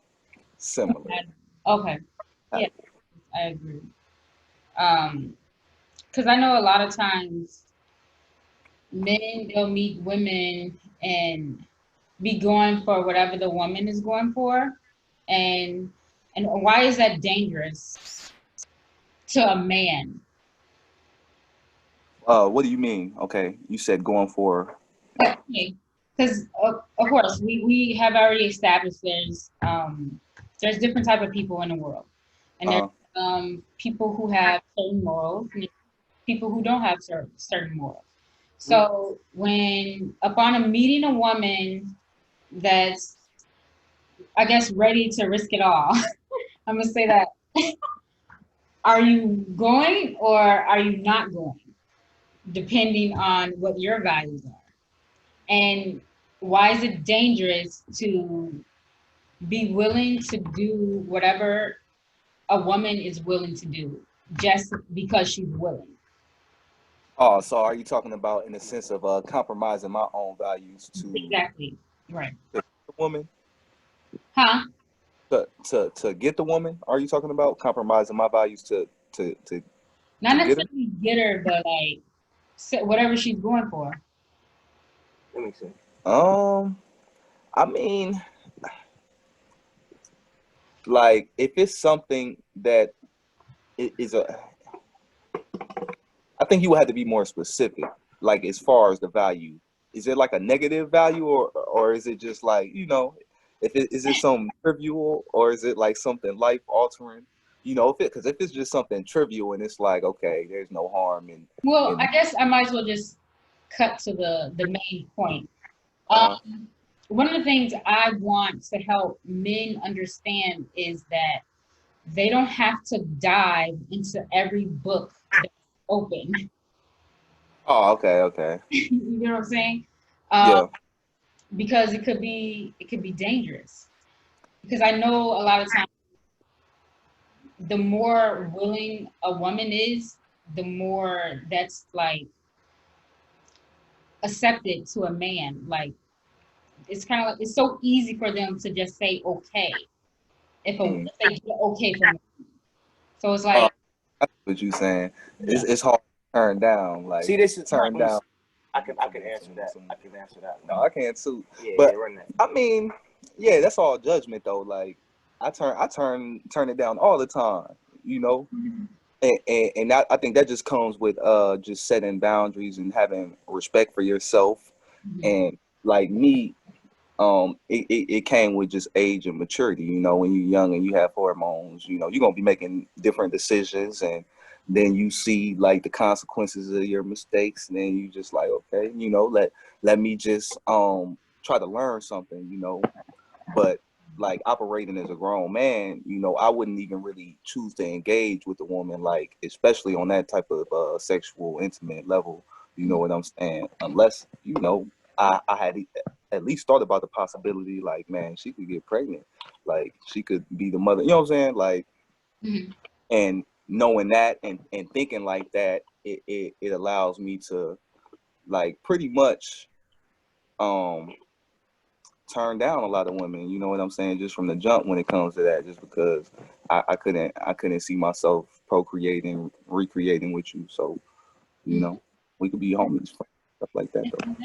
similar. okay, yeah, I agree. Because I know a lot of times men they'll meet women and be going for whatever the woman is going for, and why is that dangerous to a man? What do you mean? Okay, you said going for. Okay, because of course we have already established there's different type of people in the world, and there's people who have certain morals, and people who don't have certain morals. So when upon meeting a woman that's, I guess, ready to risk it all, I'm gonna say that, are you going or are you not going, depending on what your values are? And why is it dangerous to be willing to do whatever a woman is willing to do just because she's willing? Oh, so are you talking about in the sense of compromising my own values to Exactly. Right. the woman? Huh? To get the woman? Are you talking about compromising my values Not to get her? necessarily get her, but like whatever she's going for. Let me see. I mean, like if it's something that is a, I think you would have to be more specific. Like as far as the value, is it like a negative value or is it just like if it is it some trivial or is it like something life altering? Because if it's just something trivial and it's like okay, there's no harm Well, in I guess I might as well just cut to the main point. uh One of the things I want to help men understand is that they don't have to dive into every book that's open. oh okay You know what I'm saying? Um, yeah because it could be dangerous. Because I know a lot of times the more willing a woman is, the more that's like accepted to a man. Like it's kind of like it's so easy for them to just say okay mm. if they get okay from it. So it's uh, like that's what you saying. yeah. It's hard to turn down like See, this is turn down. I can answer that. I can answer that. No, I can't too. Yeah, But yeah, run that. I mean, yeah, that's all judgment though. Like I turn it down all the time, you know. And I think that just comes with just setting boundaries and having respect for yourself. Mhm. And like me, it came with just age and maturity. When you're young and you have hormones, you're gonna be making different decisions, and then you see like the consequences of your mistakes, and then you just like, okay, let me just try to learn something, but like operating as a grown man, I wouldn't even really choose to engage with a woman, like especially on that type of sexual intimate level. You know what I'm saying? Unless I had at least thought about the possibility, like man, she could get pregnant, like she could be the mother. You know what I'm saying? Like, Mhm. and knowing that and thinking like that, it allows me to like pretty much um turn down a lot of women, you know what I'm saying, just from the jump when it comes to that, just because I couldn't see myself procreating, recreating with you. So, Mhm. we could be homies, stuff like that though.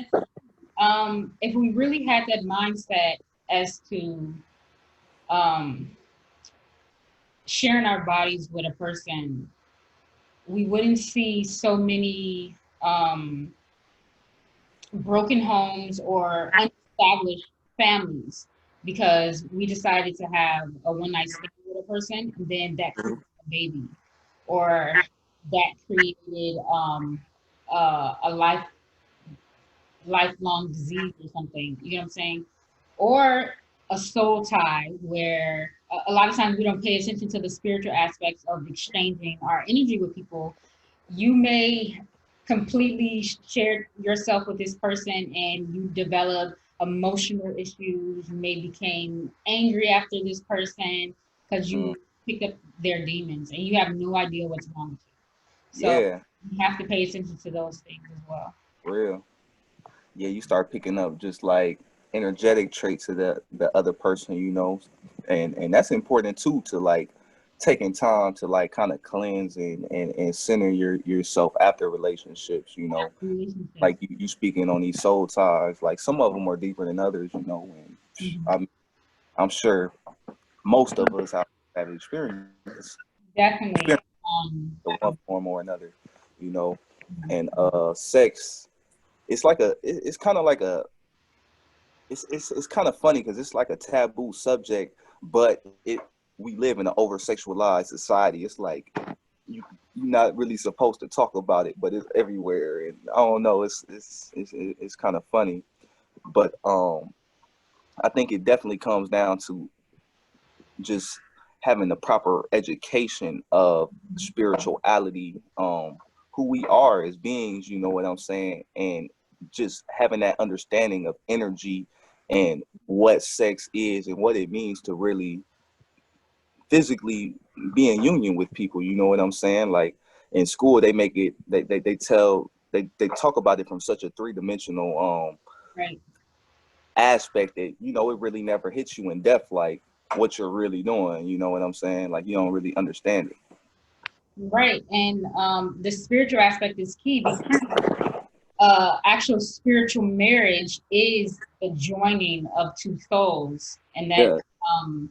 If we really had that mindset as to um, sharing our bodies with a person, we wouldn't see so many broken homes or unestablished families because we decided to have a one night stand with a person and then that created a baby or that created a lifelong disease or something. You know what I'm saying? Or a soul tie where a lot of times we don't pay attention to the spiritual aspects of exchanging our energy with people. You may completely share yourself with this person and you develop emotional issues. You may become angry after this person because Mm, you picked up their demons and you have no idea what's wrong with you. So yeah, you have to pay attention to those things as well. real. Yeah, you start picking up just like energetic traits of the other person, and that's important too, to like taking time to like kind of cleanse and center yourself after relationships, Relationships. like you speaking on these soul ties, like some of them are deeper than others, and Mhm. I'm sure most of us have experienced Definitely. in one form or another, you know, and sex. It's kind of like it's kind of funny because it's like a taboo subject, but we live in an over sexualized society. It's like you're not really supposed to talk about it, but it's everywhere. And I don't know, it's kind of funny. But I think it definitely comes down to just having the proper education of spirituality, who we are as beings, you know what I'm saying? And just having that understanding of energy and what sex is and what it means to really physically be in union with people, you know what I'm saying? Like in school they make it they talk about it from such a three-dimensional Right. aspect that, you know, it really never hits you in depth like what you're really doing, you know what I'm saying? Like you don't really understand it. Right. And the spiritual aspect is key because actual spiritual marriage is the joining of two souls, and that Yeah. um,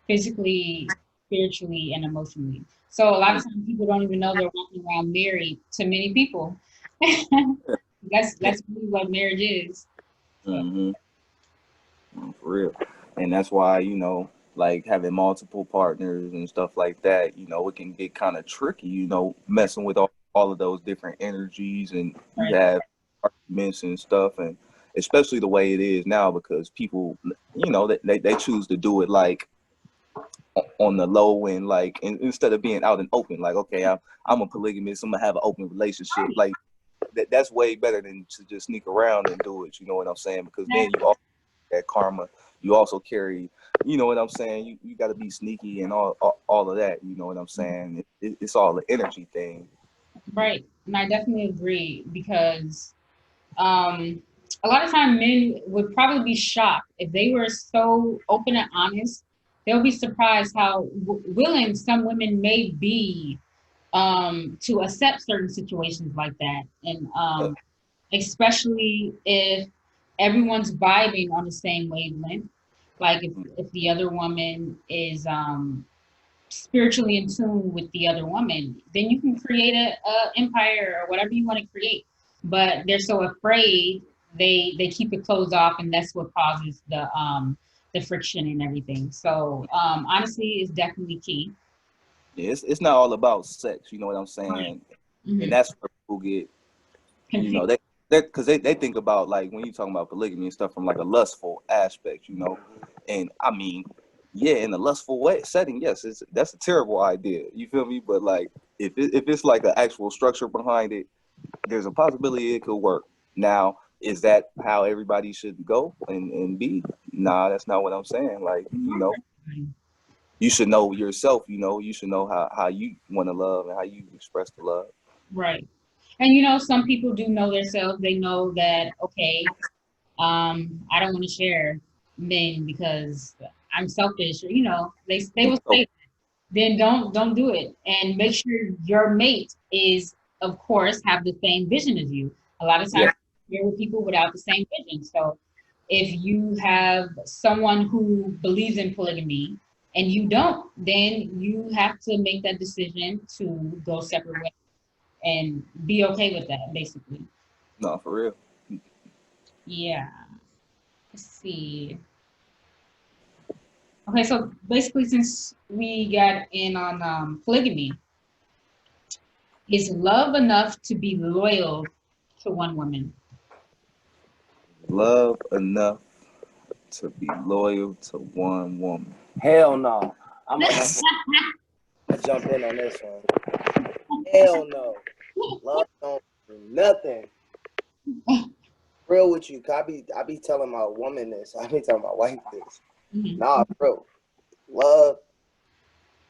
physically, spiritually, and emotionally. So a lot of times people don't even know they're walking around married to many people. That's really what marriage is. So, Mm-hmm. For real. And that's why, you know, like having multiple partners and stuff like that, you know, it can get kind of tricky, you know, messing with all of those different energies, and you right. have arguments and stuff, and especially the way it is now because people, you know, they choose to do it like on the low and like instead of being out and open, like, okay, I'm a polygamist, I'm gonna have an open relationship. Like that's way better than to just sneak around and do it, you know what I'm saying? Because then you also that karma, you also carry, you know what I'm saying? You got to be sneaky and all of that, you know what I'm saying? It's all the energy thing. Right. And I definitely agree because um, a lot of time men would probably be shocked if they were so open and honest. They'll be surprised how willing some women may be to accept certain situations like that. And especially if everyone's vibing on the same wavelength. Like if the other woman is spiritually in tune with the other woman, then you can create a empire or whatever you want to create. But they're so afraid they keep it closed off, and that's what causes the friction and everything. So honestly, it's definitely key. Yeah, it's not all about sex, you know what I'm saying? And Mm-hmm. that's where people get, you know, Confused. they think about like when you talking about polygamy and stuff from like a lustful aspect, you know. And I mean, yeah, in a lustful way setting, yes, that's a terrible idea, you feel me? But like if it's like an actual structure behind it, there's a possibility it could work. Now, is that how everybody should go and be? Nah, that's not what I'm saying. Like, you know, you should know yourself, you know, you should know how you want to love and how you express the love. Right. And some people do know themselves. They know that, okay, I don't want to share men because I'm selfish, or they will So, say, then don't do it. And make sure your mate is, of course, have the same vision as you. A lot of yeah, times you're with people without the same vision. So if you have someone who believes in polygamy and you don't, then you have to make that decision to go separate ways and be okay with that, basically. no, for real. Yeah. Let's see. Okay, so basically, since we got in on polygamy, is love enough to be loyal to one woman? Love enough to be loyal to one woman. Hell no. I'm gonna jump in on this one. Hell no. Love don't do nothing. Real with you. 'Cause I be telling my woman this. I be telling my wife this. Mhm. Nah, bro. Love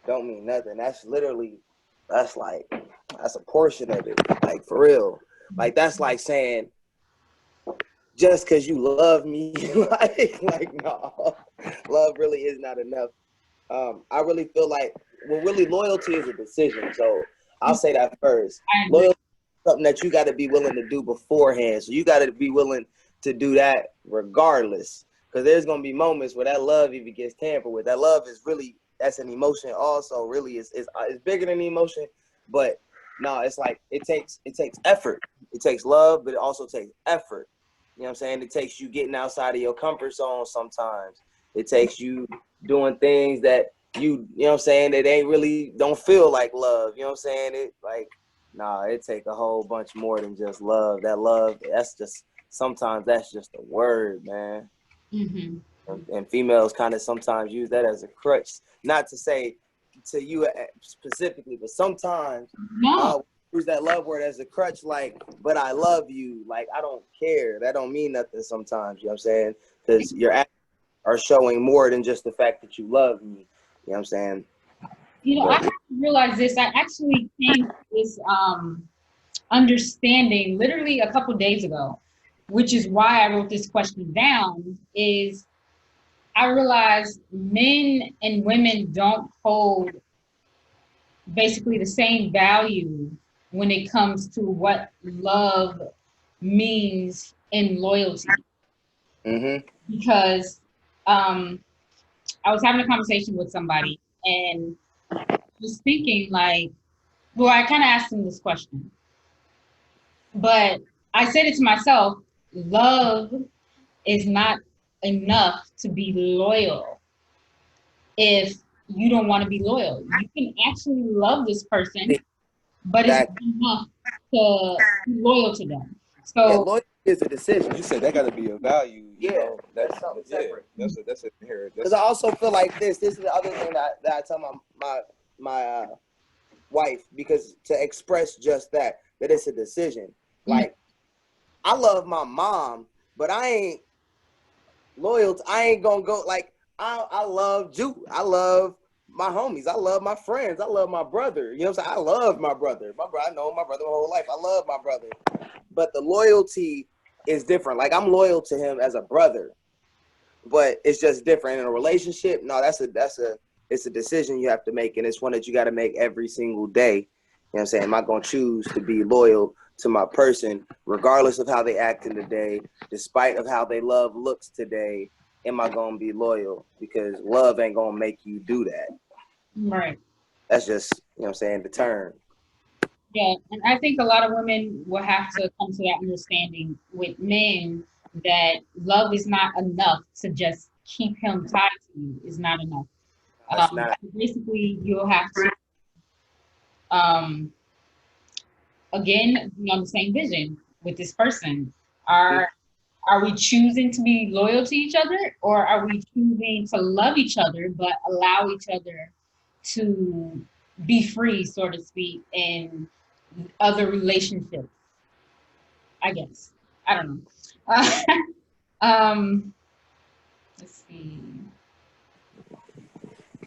don't mean nothing. That's literally that's a portion of it. Like for real. Like that's like saying just because you love me, like no, love really is not enough. I really feel like really loyalty is a decision. So I'll say that first. I agree. Loyalty is something that you got to be willing to do beforehand. So you got to be willing to do that regardless, because there's gonna be moments where that love even gets tampered with. That love is really that's an emotion. Also, really is it's bigger than the emotion, but no, it's like it takes effort. It takes love, but it also takes effort. You know what I'm saying? It takes you getting outside of your comfort zone sometimes. It takes you doing things that you know what I'm saying, it ain't really don't feel like love. You know what I'm saying? It like, nah, it take a whole bunch more than just love. That love, that's just sometimes that's just a word, man. Mm-hmm. And females kind of sometimes use that as a crutch. Not to say to you specifically, but sometimes No. use that love word as a crutch, like, but I love you. Like, I don't care. That don't mean nothing sometimes, you know what I'm saying? Because your actions are showing more than just the fact that you love me. You know what I'm saying? You know, I realized this. I actually came to this understanding literally a couple days ago, which is why I wrote this question down. Is I realized men and women don't hold basically the same value when it comes to what love means in loyalty. Mm-hmm. Because I was having a conversation with somebody and was thinking like, well, I kind of asked him this question, but I said it to myself, love is not enough to be loyal if you don't want to be loyal. You can actually love this person, but it's That, enough to be loyal to them. yeah, So loyalty is a decision. You said that got to be a value. You Yeah, know, that's something separate. That's a here. Because I also feel like this is the other thing that I tell my wife, because to express just that it's a decision. Like, I love my mom, but I ain't loyal. I ain't gonna go like I love you. I love my homies. I love my friends. I love my brother. You know what I'm saying? I love my brother. I know my brother my whole life. I love my brother. But the loyalty is different. Like, I'm loyal to him as a brother, but it's just different in a relationship. No, it's a decision you have to make, and it's one that you got to make every single day. You know what I'm saying? Am I going to choose to be loyal to my person, regardless of how they act in the day, despite of how they love looks today? Am I going to be loyal? Because love ain't going to make you do that. right. That's just, you know what I'm saying, the term. Yeah, and I think a lot of women will have to come to that understanding with men that love is not enough to just keep him tied to you. Is not enough. That's not. Basically, you'll have to um, again be on the same vision with this person. Are we choosing to be loyal to each other, or are we choosing to love each other but allow each other to be free, so to speak, in other relationships? I guess. I don't know. Um, let's see.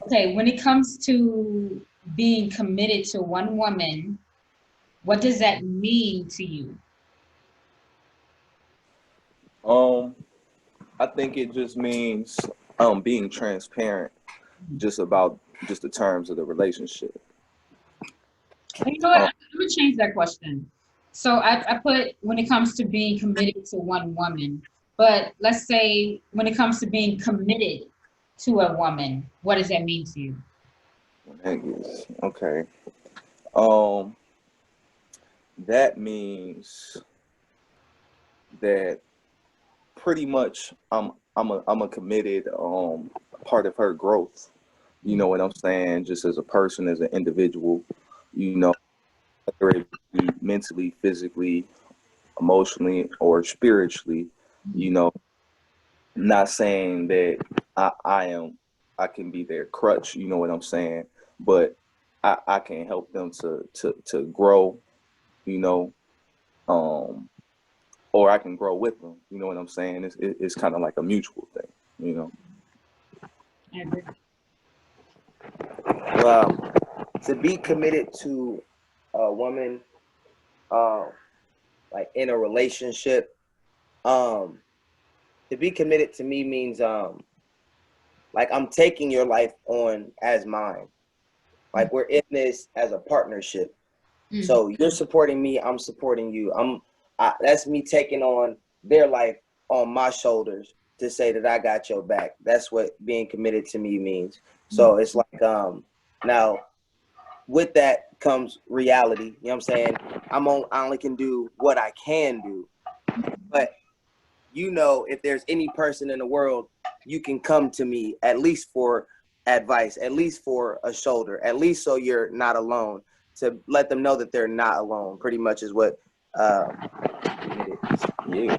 Okay, when it comes to being committed to one woman, what does that mean to you? I think it just means being transparent, just about just the terms of the relationship. You know what? I'm gonna change that question. So I put when it comes to being committed to one woman, but let's say when it comes to being committed to a woman, what does that mean to you? Okay. Um, that means that pretty much I'm a committed part of her growth. You know what I'm saying? Just as a person, as an individual, you know, whether it be mentally, physically, emotionally, or spiritually, you know, not saying that I can be their crutch, you know what I'm saying? But I can help them to grow, you know, um, or I can grow with them. You know what I'm saying? It's kind of like a mutual thing, you know. I agree. Well, to be committed to a woman, um, like in a relationship, um, to be committed to me means like I'm taking your life on as mine. Like, we're in this as a partnership. So you're supporting me, I'm supporting you. That's me taking on their life on my shoulders to say that I got your back. That's what being committed to me means. So it's like now with that comes reality. You know what I'm saying? I only can do what I can do. But if there's any person in the world, you can come to me at least for advice, at least for a shoulder, at least so you're not alone, to let them know that they're not alone, pretty much is what it is. Yeah,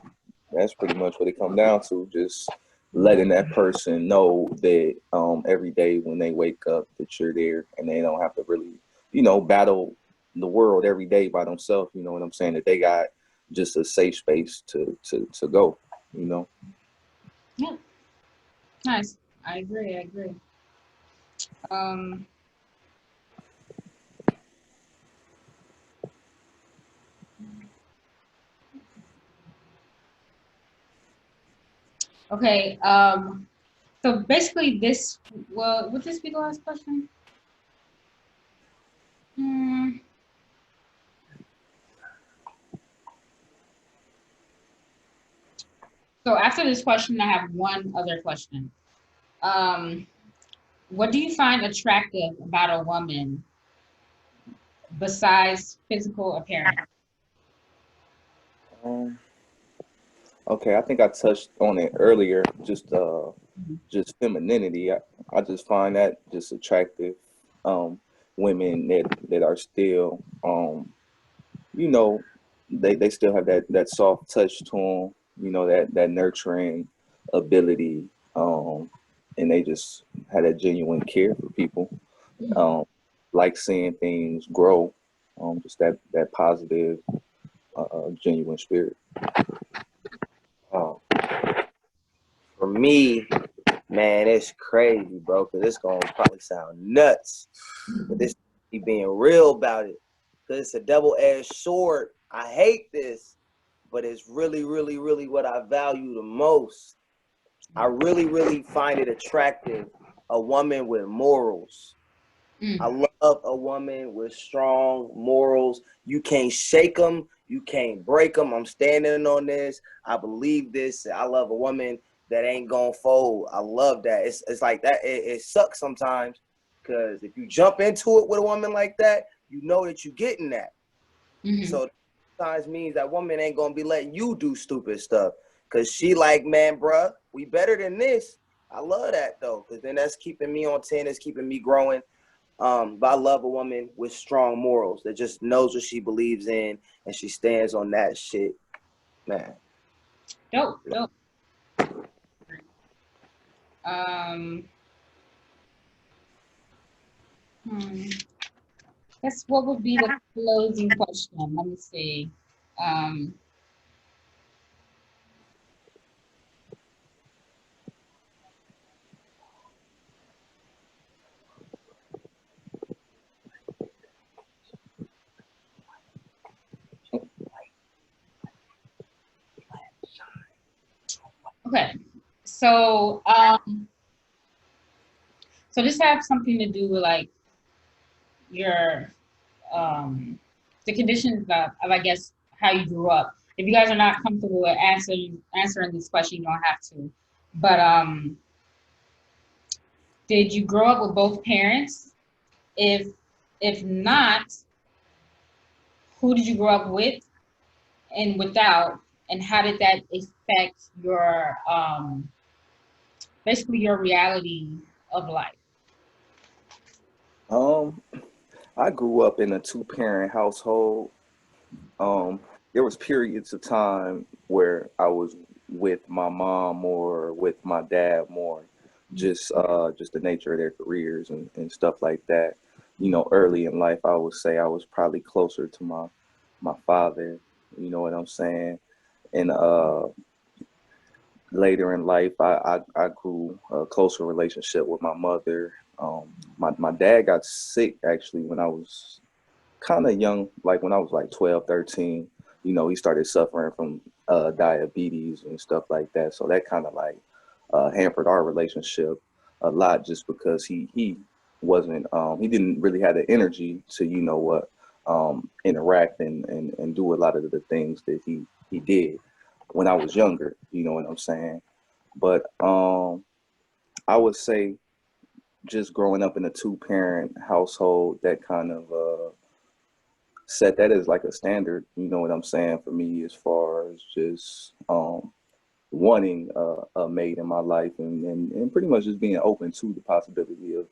that's pretty much what it comes down to. Just letting that person know that every day when they wake up that you're there, and they don't have to really, battle the world every day by themselves. You know what I'm saying? That they got just a safe space to go. You know. Yeah, nice. I agree. I agree. Um, okay. So basically, this would this be the last question? Hmm. So after this question, I have one other question. Um, what do you find attractive about a woman besides physical appearance? Um, okay, I think I touched on it earlier. Just femininity. I just find that just attractive. Women that are still you know, they still have that soft touch to them, that nurturing ability, and they just had a genuine care for people, um, like seeing things grow, just that positive, genuine spirit. Oh, for me, man, it's crazy, bro, because it's going to probably sound nuts, but this be being real about it, because it's a double-edged sword. I hate this, but it's really, really, really what I value the most. I really, really find it attractive, a woman with morals. I Mm. love a woman with strong morals. You can't shake them. You can't break them. I'm standing on this. I believe this. I love a woman that ain't gonna fold. I love that. It's like that. It sucks sometimes because if you jump into it with a woman like that, you know that you're getting that. Mm-hmm. So sometimes means that woman ain't gonna be letting you do stupid stuff because she like, man, bruh, we better than this. I love that though, because then that's keeping me on 10. It's keeping me growing. But I love a woman with strong morals that just knows what she believes in and she stands on that shit, man. Dope, dope. Um, hmm. Guess what would be the closing question? Let me see. Um, okay. So, so this has something to do with like your the conditions of I guess how you grew up. If you guys are not comfortable with answering this question, you don't have to. But did you grow up with both parents? If if not, who did you grow up with and without, and how did that affect your basically your reality of life? Um, I grew up in a two-parent household. Um, there was periods of time where I was with my mom or with my dad more, just the nature of their careers and stuff like that. Early in life, I would say I was probably closer to my father. You know what I'm saying? And later in life, I grew a closer relationship with my mother. My dad got sick actually when I was kind of young, like when I was like 12, 13. He started suffering from diabetes and stuff like that. So that kind of like hampered our relationship a lot, just because he wasn't he didn't really have the energy to interact and do a lot of the things that he did when I was younger. You know what I'm saying? But I would say just growing up in a two-parent household, that kind of set that as like a standard, you know what I'm saying, for me, as far as just wanting a mate in my life, and pretty much just being open to the possibility of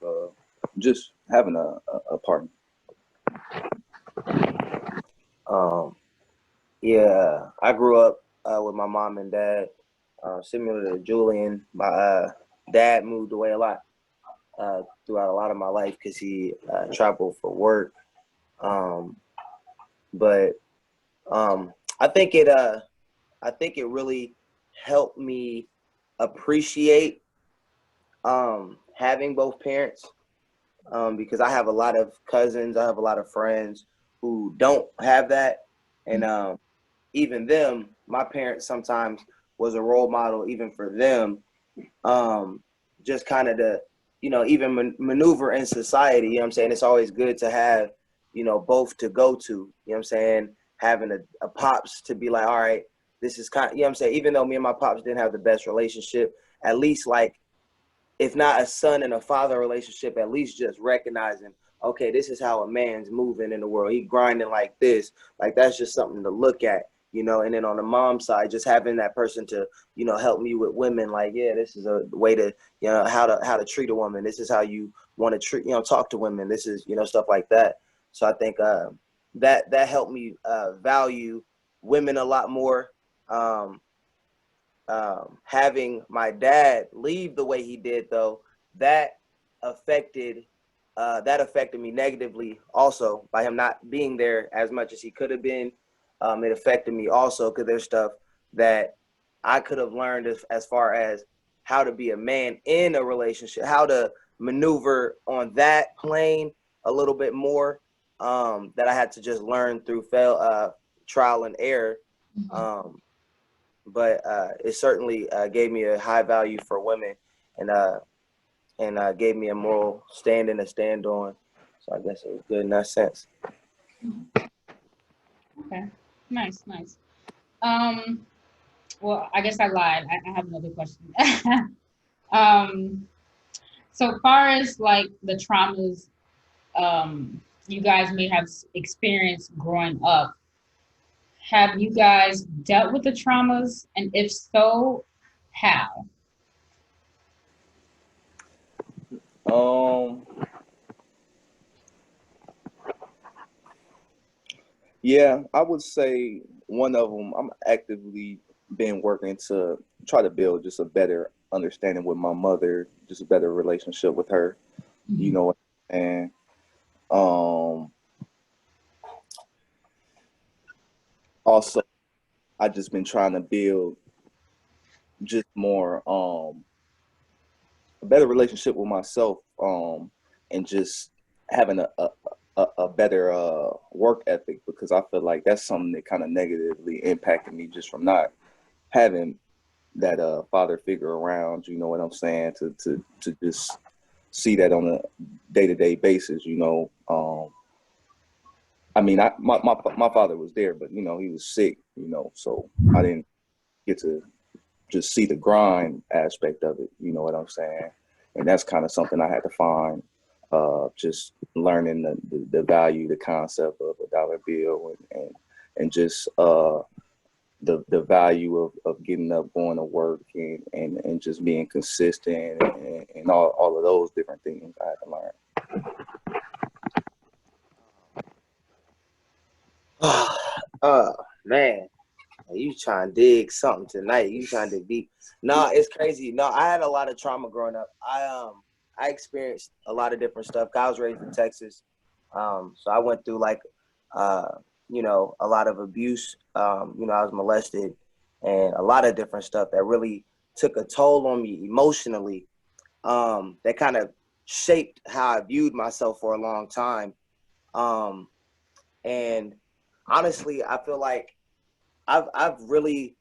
just having a partner. Yeah, I grew up with my mom and dad. Similar to Julian, my dad moved away a lot throughout a lot of my life because he traveled for work. But I think it really helped me appreciate having both parents, because I have a lot of cousins, I have a lot of friends who don't have that, and even them, my parents sometimes was a role model even for them, just kind of to, even maneuver in society. You know what I'm saying? It's always good to have, both to go to. You know what I'm saying? Having a pops to be like, all right, this is kind of, you know what I'm saying? Even though me and my pops didn't have the best relationship, at least like, if not a son and a father relationship, at least just recognizing, okay, this is how a man's moving in the world. He grinding like this. Like, that's just something to look at, And then on the mom side, just having that person to, help me with women. Like, yeah, this is a way to, how to treat a woman. This is how you want to treat, talk to women. This is, stuff like that. So I think that helped me value women a lot more. Having my dad leave the way he did, though, that affected me negatively also, by him not being there as much as he could have been. It affected me also because there's stuff that I could have learned as far as how to be a man in a relationship, how to maneuver on that plane a little bit more, that I had to just learn through trial and error. But it certainly gave me a high value for women, and gave me a moral standing to stand on. So I guess it was good in that sense. Okay, nice. Well, I guess I lied. I have another question. So far as like the traumas you guys may have experienced growing up, have you guys dealt with the traumas? And if so, how? Yeah, I would say one of them, I'm actively been working to try to build just a better understanding with my mother, just a better relationship with her, you know, and um, also I just been trying to build just more a better relationship with myself, and just having a better work ethic, because I feel like that's something that kind of negatively impacted me just from not having that father figure around, you know what I'm saying, to just see that on a day-to-day basis, I mean, my father was there, but he was sick, so I didn't get to just see the grind aspect of it, you know what I'm saying? And that's kind of something I had to find, just learning the value, the concept of a dollar bill, and just the value of getting up, going to work, and just being consistent, and all of those different things I had to learn. Man, you trying to dig something tonight. You trying to dig deep. No, it's crazy. No, I had a lot of trauma growing up. I experienced a lot of different stuff. I was raised in Texas. So I went through like a lot of abuse. I was molested, and a lot of different stuff that really took a toll on me emotionally. That kind of shaped how I viewed myself for a long time. And honestly, I feel like I've really,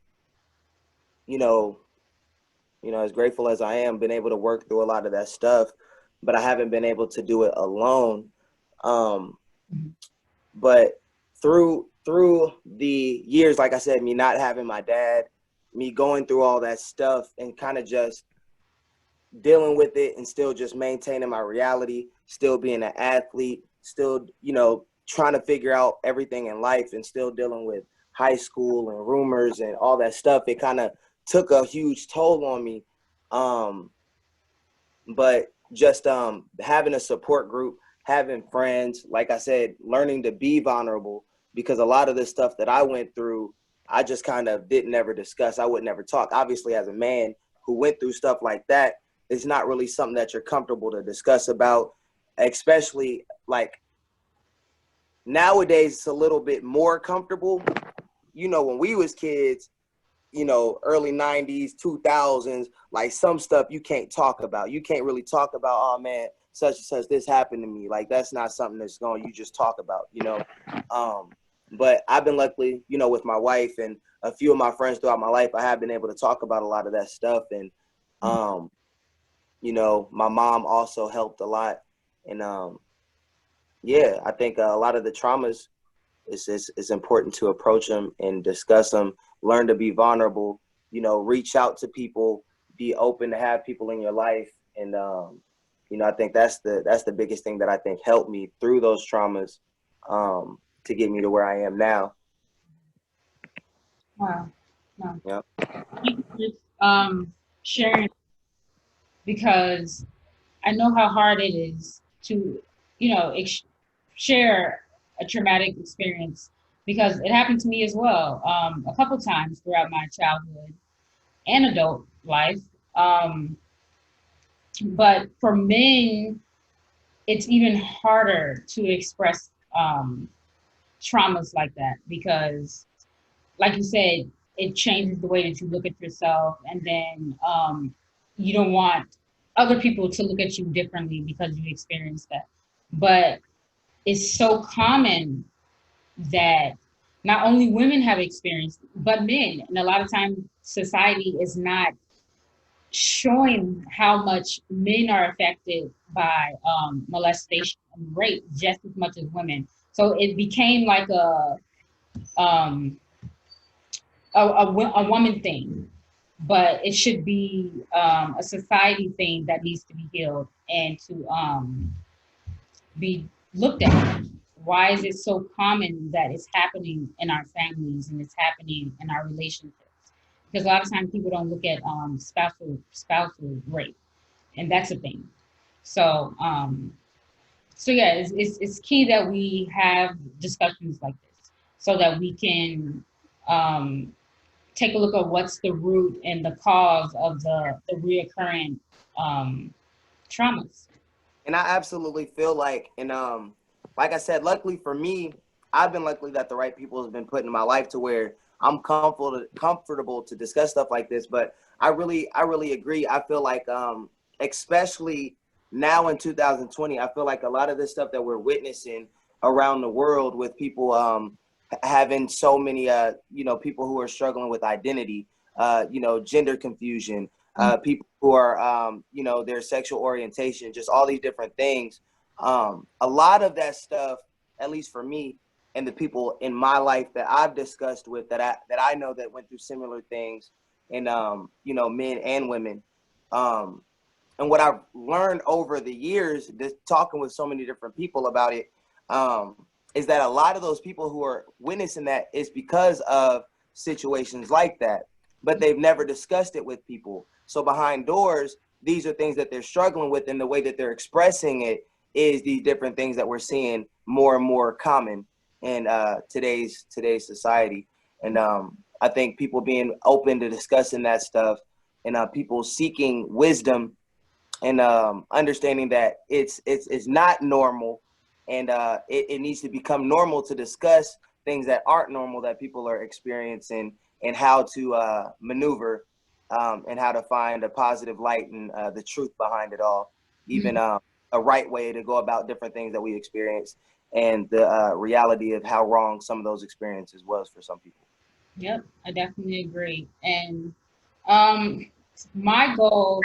as grateful as I am, been able to work through a lot of that stuff, but I haven't been able to do it alone. But through the years, like I said, me not having my dad, me going through all that stuff and kind of just dealing with it and still just maintaining my reality, still being an athlete, still, trying to figure out everything in life, and still dealing with high school and rumors and all that stuff, it kind of took a huge toll on me. But just having a support group, having friends, like I said, learning to be vulnerable, because a lot of the stuff that I went through, I just kind of didn't ever discuss. I would never talk. Obviously, as a man who went through stuff like that, it's not really something that you're comfortable to discuss about, especially like nowadays it's a little bit more comfortable. You know, when we was kids, you know, early 90s, 2000s, like some stuff you can't talk about. You can't really talk about, oh man, such and such, this happened to me. Like, that's not something that's going, you just talk about, you know. But I've been lucky, you know, with my wife and a few of my friends throughout my life, I have been able to talk about a lot of that stuff. And, you know, my mom also helped a lot. And yeah, I think a lot of the traumas, it's important to approach them and discuss them, learn to be vulnerable, you know, reach out to people, be open to have people in your life. And, you know, I think that's the biggest thing that I think helped me through those traumas, to get me to where I am now. Wow. Wow. Yeah. Thank you for, sharing, because I know how hard it is to, you know, share a traumatic experience, because it happened to me as well, a couple times throughout my childhood and adult life. But for men, it's even harder to express traumas like that, because, like you said, it changes the way that you look at yourself, and then you don't want other people to look at you differently because you experienced that. But it's so common that not only women have experienced, but men. And a lot of times society is not showing how much men are affected by molestation and rape just as much as women. So it became like um, a woman thing, but it should be a society thing that needs to be healed and to be looked at. Why is it so common that it's happening in our families and it's happening in our relationships? Because a lot of times people don't look at spousal rape, and that's a thing. So so yeah, it's key that we have discussions like this so that we can take a look at what's the root and the cause of the reoccurring traumas. And I absolutely feel like I said, luckily for me, I've been lucky that the right people have been put in my life to where I'm comfortable to discuss stuff like this. But I really agree. I feel like, especially now in 2020, I feel like a lot of this stuff that we're witnessing around the world with people, having so many, you know, people who are struggling with identity, you know, gender confusion, people who are, you know, their sexual orientation, just all these different things. A lot of that stuff, at least for me and the people in my life that I've discussed with, that I know that went through similar things, and you know, men and women. And what I've learned over the years, just talking with so many different people about it, is that a lot of those people who are witnessing that is because of situations like that, but they've never discussed it with people. So behind doors, these are things that they're struggling with, and the way that they're expressing it is these different things that we're seeing more and more common in today's society. And I think people being open to discussing that stuff, and people seeking wisdom, and understanding that it's not normal, and it needs to become normal to discuss things that aren't normal that people are experiencing, and how to maneuver, and how to find a positive light and the truth behind it all, even a right way to go about different things that we experience, and the reality of how wrong some of those experiences was for some people. Yep, I definitely agree. And um, my goal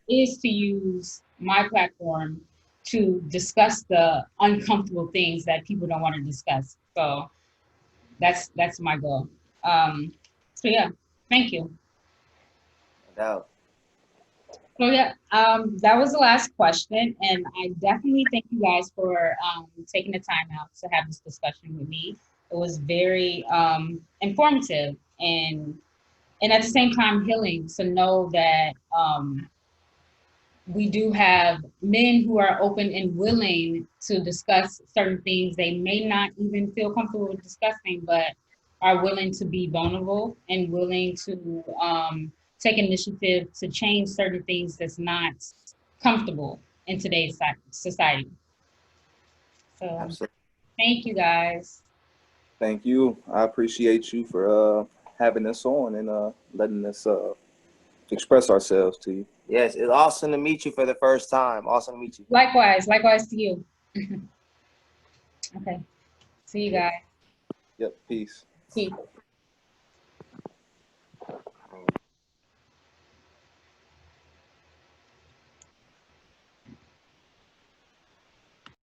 is to use my platform to discuss the uncomfortable things that people don't want to discuss. So that's my goal. So yeah, thank you. No doubt. So yeah, that was the last question, and I definitely thank you guys for taking the time out to have this discussion with me. It was very informative, and and at the same time healing to know that we do have men who are open and willing to discuss certain things they may not even feel comfortable with discussing, but are willing to be vulnerable and willing to take initiative to change certain things that's not comfortable in today's society. So Absolutely. thank you guys. Thank you. I appreciate you for having us on and letting us express ourselves to you. Yes, it's awesome to meet you for the first time. Awesome to meet you. Likewise to you. Okay. See you Yeah. guys. Yep. Peace. Peace.